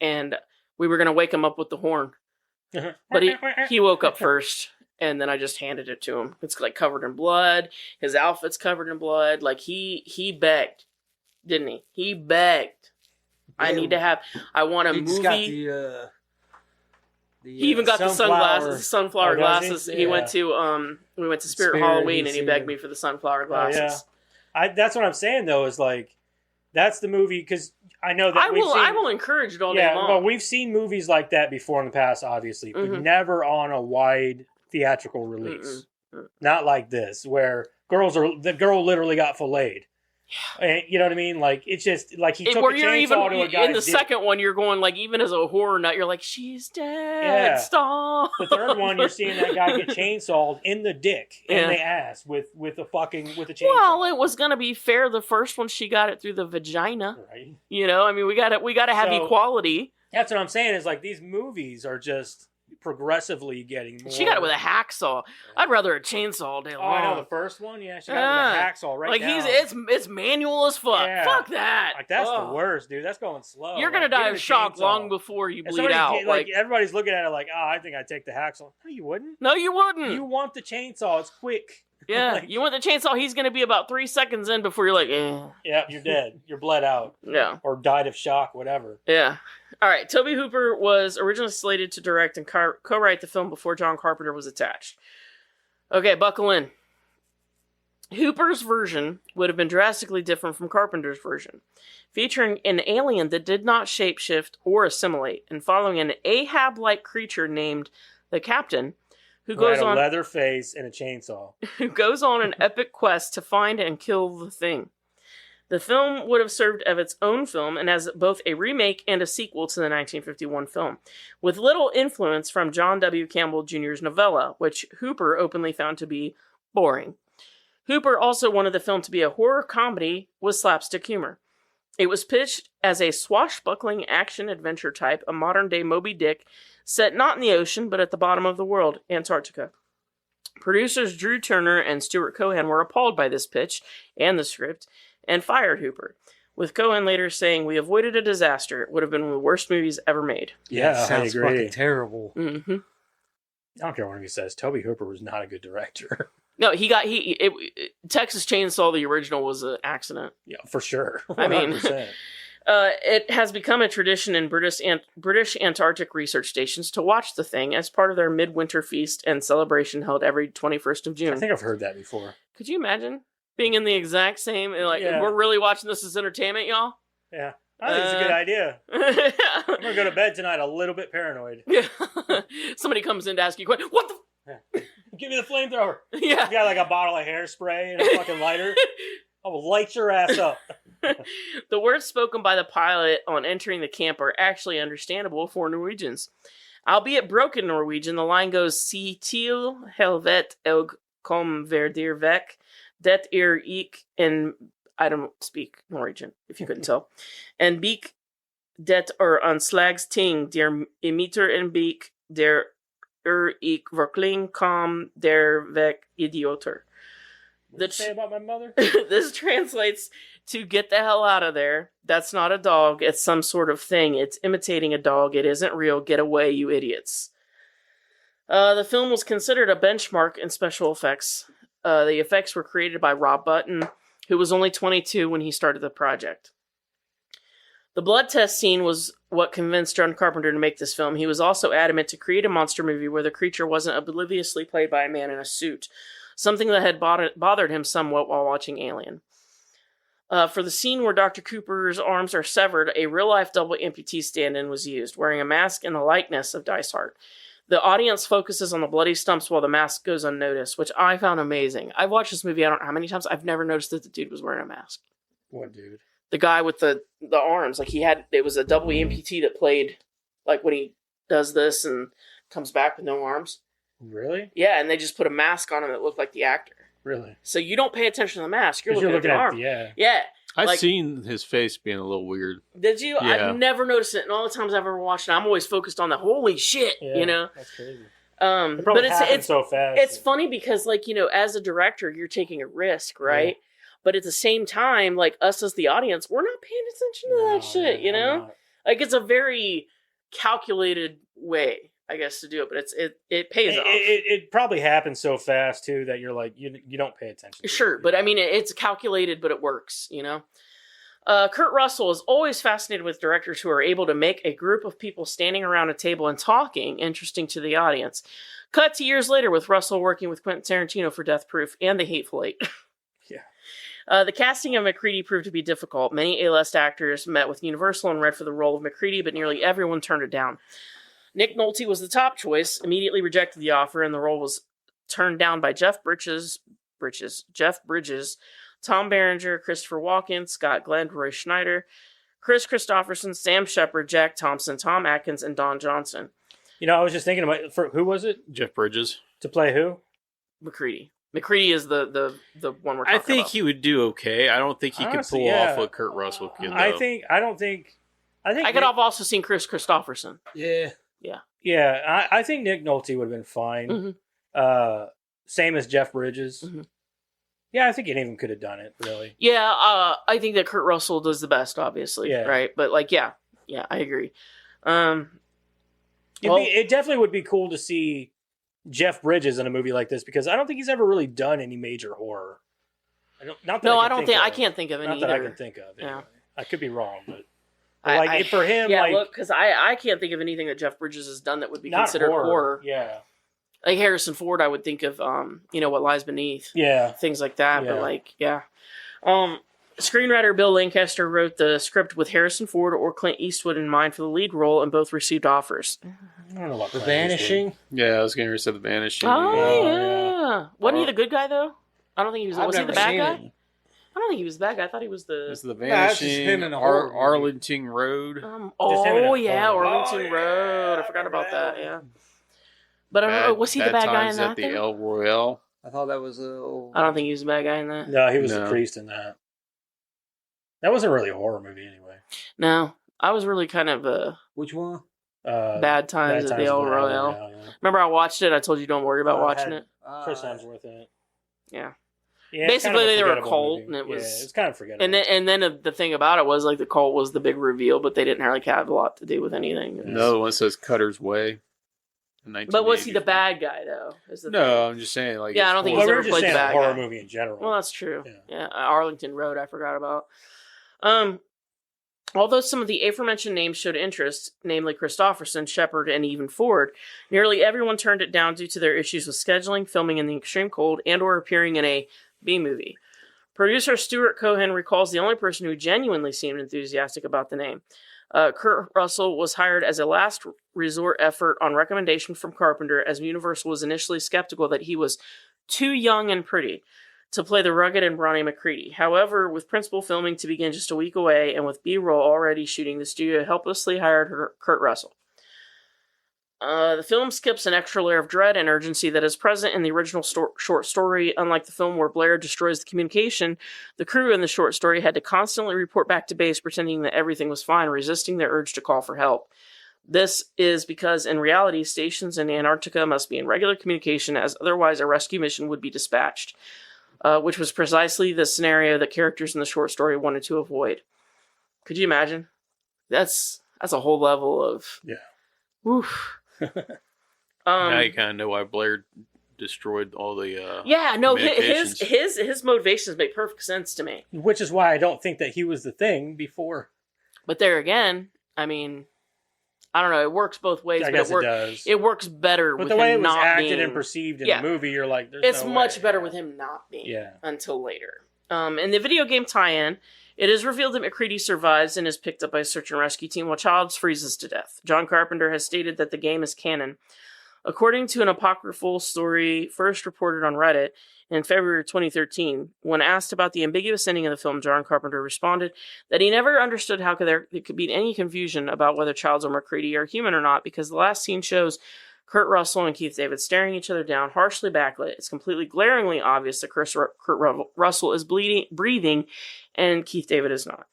And we were going to wake him up with the horn. But he woke up first, and then I just handed it to him. It's like covered in blood. His outfit's covered in blood. Like he begged, didn't he? He begged. I want a He movie. just got the He even got the sunflower Oh, does he? glasses. He went to we went to Spirit Halloween, and he DC. begged me for the sunflower Oh, yeah. glasses. That's what I'm saying though is like that's the movie because I know that I will encourage it all day long. well, we've seen movies like that before in the past, obviously, but Mhm. never on a wide theatrical release. Not like this, where the girl literally got filleted. And, you know what I mean? Like it's just like he took a Where you're even chainsaw to a guy's in the dick. second one, you're going like, even as a horror nut, you're like, she's dead. Yeah. Stop. The third one, you're seeing that guy get chainsawed in the dick Yeah. in the ass with a chainsaw. Well, it was gonna be fair. The first one, she got it through the vagina. Right? I mean, we got to have So- equality. That's what I'm saying. Is like these movies are just progressively getting more. She got it with a hacksaw. I'd rather a chainsaw all day Oh, long. I know the first one. Yeah, she got it with a hacksaw right like now. it's manual as fuck. Yeah. Fuck that. Like that's Ugh. the worst, dude. That's going slow. You're gonna Like, die give of it a shock chainsaw. long before you And bleed out. like everybody's looking at it like, oh, I think I'd take the hacksaw. No, you wouldn't. no, you wouldn't. You want the chainsaw. It's quick. yeah, Like, you want the chainsaw. He's gonna be about 3 seconds in before you're like, yeah, you're dead. You're bled out yeah. or died of shock, whatever. Yeah. All right. Toby Hooper was originally slated to direct and co-write the film before John Carpenter was attached. Okay, buckle in. Hooper's version would have been drastically different from Carpenter's version, featuring an alien that did not shapeshift or assimilate, and following an Ahab-like creature named the Captain, who Who had goes a on leather face and a chainsaw. an epic quest to find and kill the thing. The film would have served as its own film and as both a remake and a sequel to the 1951 film, with little influence from John W. Campbell Jr.'s novella, which Hooper openly found to be boring. Hooper also wanted the film to be a horror comedy with slapstick humor. It was pitched as a swashbuckling action-adventure type, a modern-day Moby Dick, set not in the ocean, but at the bottom of the world, Antarctica. Producers Drew Turner and Stuart Cohan were appalled by this pitch and the script and fired Hooper, with Cohan later saying, "We avoided a disaster. It would have been one of the worst movies ever made." Yeah, I sounds agree. fucking terrible. Mm-hmm. I don't care what he says. Toby Hooper was not a good director. No, Texas Chainsaw, the original, was an accident. Yeah, for sure. I mean, 100%. It has become a tradition in British Antarctic research stations to watch The Thing as part of their midwinter feast and celebration held every 21st of June. I think I've heard that before. Could you imagine being in the exact same, like, Yeah. we're really watching this as entertainment, y'all? Yeah, I think it's a good idea. I'm gonna go to bed tonight a little bit paranoid. Yeah. Somebody comes in to ask you, what the? Give me the flamethrower. Yeah. You got like a bottle of hairspray and a fucking lighter. I will light your ass up. The words spoken by the pilot on entering the camp are actually understandable for Norwegians. Albeit broken Norwegian, the line goes, "Si til helvet og kom verdir vekk, det ik," and I don't speak Norwegian, if you couldn't tell. And beak det anslags ting der emitter en beak der ik verkling kom der vekk idioter. What you say about my mother? This translates to "get the hell out of there. That's not a dog. It's some sort of thing. It's imitating a dog. It isn't real. Get away, you idiots." The film was considered a benchmark in special effects. The effects were created by Rob Button, who was only 22 when he started the project. The blood test scene was what convinced John Carpenter to make this film. He was also adamant to create a monster movie where the creature wasn't obliviously played by a man in a suit, something that had bothered him somewhat while watching Alien. For the scene where Dr. Cooper's arms are severed, a real-life double amputee stand-in was used, wearing a mask in the likeness of Dysart. The audience focuses on the bloody stumps while the mask goes unnoticed, which I found amazing. I've watched this movie I don't know how many times. I've never noticed that the dude was wearing a mask. What dude? The guy with the arms, like it was a double amputee that played, like when he does this and comes back with no arms. Really? Yeah, and they just put a mask on him that looked like the actor. Really? So you don't pay attention to the mask. You're 'Cause looking, at the arm. yeah. Yeah. I've Like- seen his face being a little weird. Did you? Yeah. I've never noticed it. And all the times I've ever watched it, I'm always focused on the holy shit, Yeah, you know? that's crazy. It But probably it's happened so fast. it's funny because, like, you know, as a director, you're taking a risk, right? But at the same time, like, us as the audience, we're not paying attention to that shit, you know? Like, it's a very calculated way, I guess, to do it, but it pays off. It probably happens so fast too that you're like you don't pay attention. To Sure, it, but I mean, it's calculated, but it works, you know? Kurt Russell is always fascinated with directors who are able to make a group of people standing around a table and talking interesting to the audience. Cut to years later with Russell working with Quentin Tarantino for Death Proof and The Hateful Eight. Yeah. The casting of MacReady proved to be difficult. Many A-list actors met with Universal and read for the role of MacReady, but nearly everyone turned it down. Nick Nolte was the top choice, immediately rejected the offer, and the role was turned down by Jeff Bridges, Tom Berenger, Christopher Walken, Scott Glenn, Roy Schneider, Chris Christopherson, Sam Shepard, Jack Thompson, Tom Atkins, and Don Johnson. You know, I was just thinking about who was it Jeff Bridges. to play who? MacReady. MacReady is the one we're talking I think about. he would do okay. I don't think he Honestly, could pull yeah. off what Kurt Russell could. I though. think I could have also seen Chris Christopherson. Yeah. Yeah, I think Nick Nolte would have been fine. Mhm. Same as Jeff Bridges. Mhm. Yeah, I think any of them could have done it. Really. Yeah, I think that Kurt Russell does the best, obviously. Yeah. Right? But, like, yeah, I agree. Well- It definitely would be cool to see Jeff Bridges in a movie like this because I don't think he's ever really done any major horror. I can't think of any Not that I either. can think of. Yeah. Anyway. I could be wrong, but I- like I- for him, Yeah, like look, because I can't think of anything that Jeff Bridges has done that would be not considered horror. Yeah, Like Harrison Ford, I would think of, What Lies Beneath. yeah. Things like that, Yeah. but, like, yeah. Screenwriter Bill Lancaster wrote the script with Harrison Ford or Clint Eastwood in mind for the lead role, and both received offers. I don't know about The Clint Eastwood. Vanishing. Yeah, I was going to say The Vanishing. Oh, yeah. yeah. Wasn't he the good guy, though? I don't think he was. I've Was he the never bad seen guy? it. I don't think he was the bad guy. I thought he was the. It's The Yeah, it's just Vanishing. him in a horror movie. Arlington Road. Just him in Oh a yeah, horror. Arlington Road. I forgot about that. Yeah. But I don't know. Was he the bad guy in Times that? at the then? El Royale. I thought that was I don't think he was the bad guy in that. No, he was the No. priest in that. That wasn't really a horror movie anyway. No, I was really kind of Which one? Bad Times at the El Royale. Yeah. Remember, I watched it. I told you don't worry about watching it. Chris Hemsworth in it. Yeah. Yeah, Basically, they were a forgettable cult, movie. and it was. Yeah, it's kind of forgettable. And then the thing about it was like the cult was the big reveal, but they didn't really have a lot to do with anything. Another one says Cutter's Way. But was he the bad guy though? Is the thing. No, I'm just saying. Like, Yeah, I don't think well, he's we ever were just played the saying a bad horror guy. movie in general. Well, that's true. Yeah. Yeah, Arlington Road, I forgot about. Although some of the aforementioned names showed interest, namely Christopherson, Shepard, and even Ford, nearly everyone turned it down due to their issues with scheduling, filming in the extreme cold, and/or appearing in a B movie. Producer Stuart Cohen recalls the only person who genuinely seemed enthusiastic about the name. Kurt Russell was hired as a last resort effort on recommendation from Carpenter, as Universal was initially skeptical that he was too young and pretty to play the rugged and brawny MacReady. However, with principal filming to begin just a week away and with B-roll already shooting, the studio helplessly hired Kurt Russell. The film skips an extra layer of dread and urgency that is present in the original short story. Unlike the film where Blair destroys the communication, the crew in the short story had to constantly report back to base pretending that everything was fine, resisting their urge to call for help. This is because, in reality, stations in Antarctica must be in regular communication, as otherwise a rescue mission would be dispatched, which was precisely the scenario that characters in the short story wanted to avoid. Could you imagine? That's a whole level of... Yeah. Oof. Now you kind of know why Blair destroyed all the. Yeah, no, communications. his motivations make perfect sense to me. Which is why I don't think that he was the thing before. But there again, I mean, I don't know. It works both ways. I but guess it does. It works better But with the way him it was not acted being, and perceived in Yeah. the movie, you're like, there's it's no much way. better with him not being. Yeah. Until later. In the video game tie-in, it is revealed that MacReady survives and is picked up by a search and rescue team while Childs freezes to death. John Carpenter has stated that the game is canon. According to an apocryphal story first reported on Reddit in February 2013, when asked about the ambiguous ending of the film, John Carpenter responded that he never understood how there could be any confusion about whether Childs or MacReady are human or not, because the last scene shows Kurt Russell and Keith David staring each other down, harshly backlit. It's completely glaringly obvious that Kurt Russell is breathing and Keith David is not.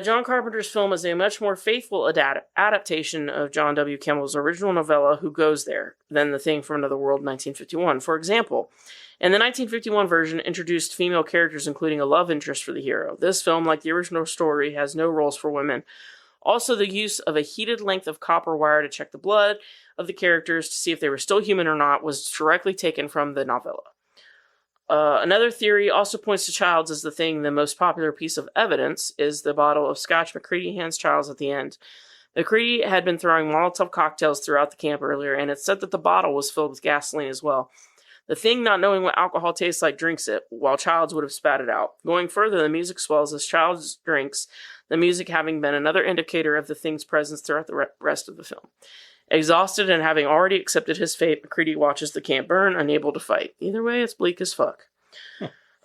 John Carpenter's film is a much more faithful adaptation of John W. Campbell's original novella, Who Goes There, than The Thing from Another World, 1951. For example, in the 1951 version, introduced female characters, including a love interest for the hero. This film, like the original story, has no roles for women. Also, the use of a heated length of copper wire to check the blood of the characters to see if they were still human or not was directly taken from the novella. Another theory also points to Childs as the Thing. The most popular piece of evidence is the bottle of scotch MacReady hands Childs at the end. MacReady had been throwing Molotov cocktails throughout the camp earlier, and it's said that the bottle was filled with gasoline as well. The Thing, not knowing what alcohol tastes like, drinks it, while Childs would have spat it out. Going further, the music swells as Childs drinks, the music having been another indicator of the Thing's presence throughout the rest of the film. Exhausted and having already accepted his fate, MacReady watches the camp burn, unable to fight. Either way, it's bleak as fuck.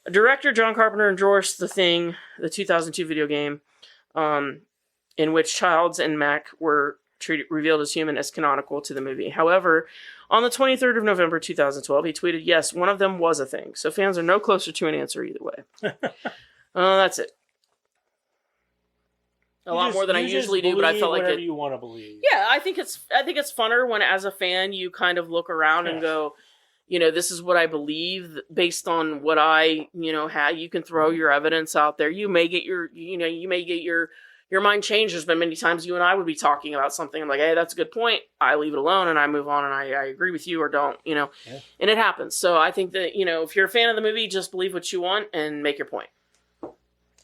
Director John Carpenter endorsed The Thing, the 2002 video game, in which Childs and Mac were revealed as human, as canonical to the movie. However, on the 23rd of November 2012, he tweeted, "Yes, one of them was a thing." So fans are no closer to an answer either way. That's it. A lot more than I usually do, but I felt like whatever it. you want to believe. Yeah, I think it's funner when, as a fan, you kind of look around and go, this is what I believe based on what I, had. You can throw your evidence out there. You may get your mind changed. There's been many times you and I would be talking about something. I'm like, hey, that's a good point. I leave it alone and I move on and I agree with you or don't, and it happens. So I think that, if you're a fan of the movie, just believe what you want and make your point.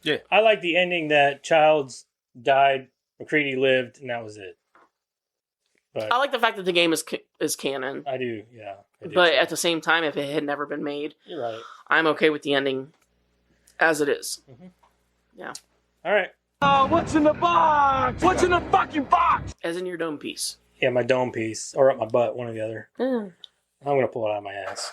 Yeah. I like the ending that Childs died, MacReady lived, and that was it. But I like the fact that the game is canon. I do, yeah. But at the same time, if it had never been made, you're right. I'm okay with the ending as it is. Mm-hmm. Yeah. All right. What's in the box? What's in the fucking box? As in your dome piece. Yeah, my dome piece, or up my butt, one or the other. Mm. I'm going to pull it out of my ass.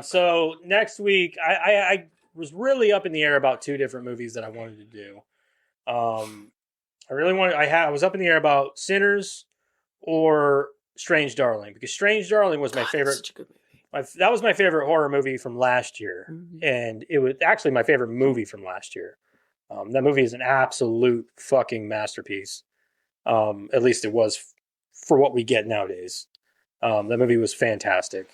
So next week, I was really up in the air about two different movies that I wanted to do. I was up in the air about Sinners or Strange Darling, because Strange Darling was my favorite. Such a good movie. That was my favorite horror movie from last year, Mhm. and it was actually my favorite movie from last year. That movie is an absolute fucking masterpiece. At least it was for what we get nowadays. That movie was fantastic.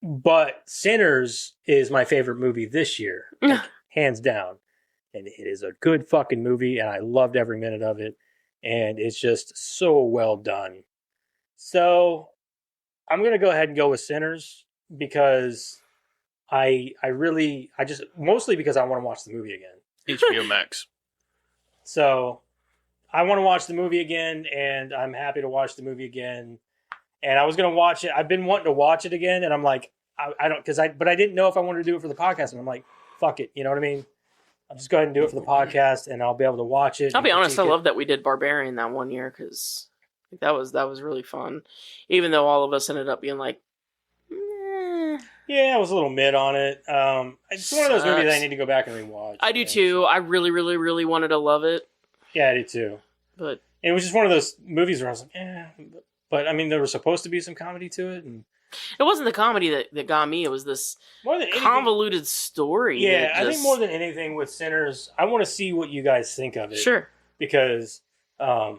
But Sinners is my favorite movie this year, like, hands down. And it is a good fucking movie, and I loved every minute of it. And it's just so well done. So I'm gonna go ahead and go with Sinners because mostly because I want to watch the movie again. HBO Max. So I want to watch the movie again, and I'm happy to watch the movie again. And I was gonna watch it. I've been wanting to watch it again, and I'm like, but I didn't know if I wanted to do it for the podcast, and I'm like, fuck it, you know what I mean? I'll just go ahead and do it for the podcast, and I'll be able to watch it. I'll be honest, I love that we did Barbarian that one year because that was really fun. Even though all of us ended up being like, yeah, I was a little mid on it. It's one of those movies I need to go back and rewatch. I do too. I really, really, really wanted to love it. Yeah, I do too. But it was just one of those movies where I was like, But I mean, there was supposed to be some comedy to it, and it wasn't the comedy that got me. It was this more than anything, convoluted story. Yeah, I think more than anything with Sinners, I want to see what you guys think of it. Sure. Because I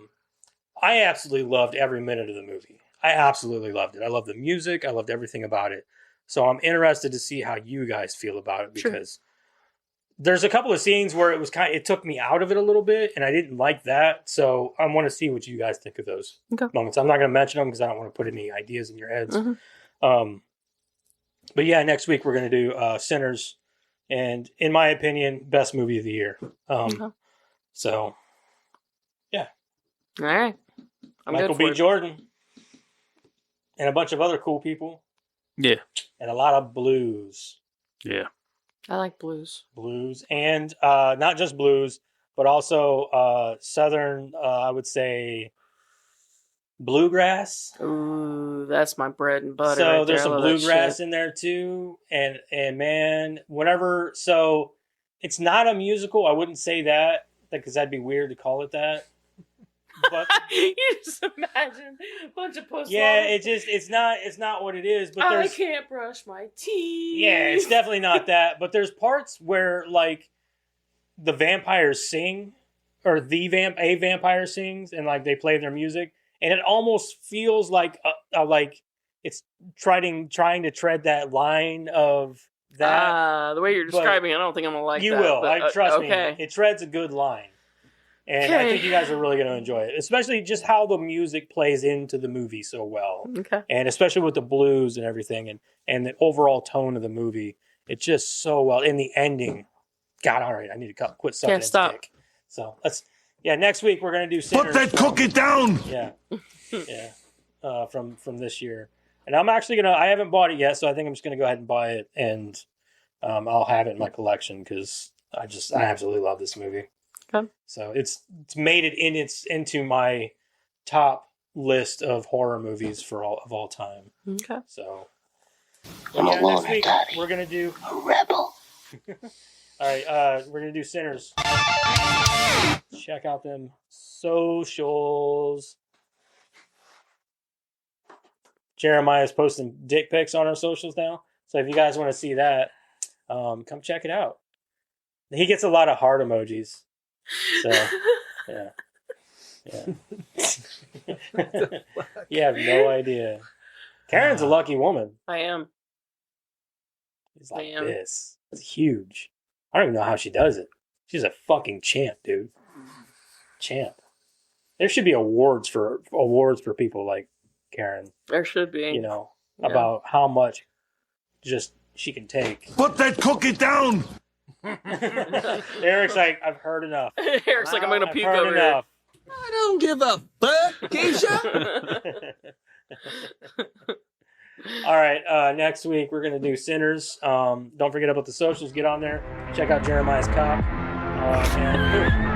absolutely loved every minute of the movie. I absolutely loved it. I loved the music. I loved everything about it. So I'm interested to see how you guys feel about it because there's a couple of scenes where it took me out of it a little bit, and I didn't like that. So I want to see what you guys think of those moments. I'm not going to mention them because I don't want to put any ideas in your heads. But yeah, next week we're going to do Sinners, and in my opinion, best movie of the year. So yeah, all right. Michael B. Jordan and a bunch of other cool people. Yeah, and a lot of blues. Yeah. I like blues. Blues. And not just blues, but also Southern, I would say, bluegrass. Ooh, that's my bread and butter. So right there's there. some bluegrass in there too. And man, whenever, so it's not a musical. I wouldn't say that because that'd be weird to call it that. But you just imagine a bunch of post. Yeah, it's not what it is. But I can't brush my teeth. Yeah, it's definitely not that. But there's parts where like the vampires sing, or a vampire sings, and like they play their music, and it almost feels like it's trying to tread that line of that. The way you're describing it, I don't think I'm gonna like you that. You will. But, trust okay. me. It treads a good line. And I think you guys are really going to enjoy it, especially just how the music plays into the movie so well. Okay. And especially with the blues and everything and the overall tone of the movie. It's just so well. In the ending, God, all right, I need to quit sucking its dick. So next week we're going to do Sinners. Put that cookie down! Yeah. Yeah. From this year. And I'm actually I haven't bought it yet, so I think I'm just going to go ahead and buy it. And I'll have it in my collection because I absolutely love this movie. Okay. So it's made it into my top list of horror movies of all time. Okay. So next week we're gonna do a rebel. All right, we're gonna do Sinners. Check out them socials. Jeremiah's posting dick pics on our socials now, so if you guys want to see that, come check it out. He gets a lot of heart emojis. So, yeah. You have no idea. Karen's a lucky woman. I am. It's like this. It's huge. I don't even know how she does it. She's a fucking champ, dude. Champ. There should be awards for people like Karen. There should be. You know, about how much just she can take. Put that cookie down! Eric's like, I've heard enough. Eric's like, I'm going to puke over enough. here. I don't give a fuck, Keisha! All right, next week we're going to do Sinners. Don't forget about the socials. Get on there. Check out Jeremiah's cock. And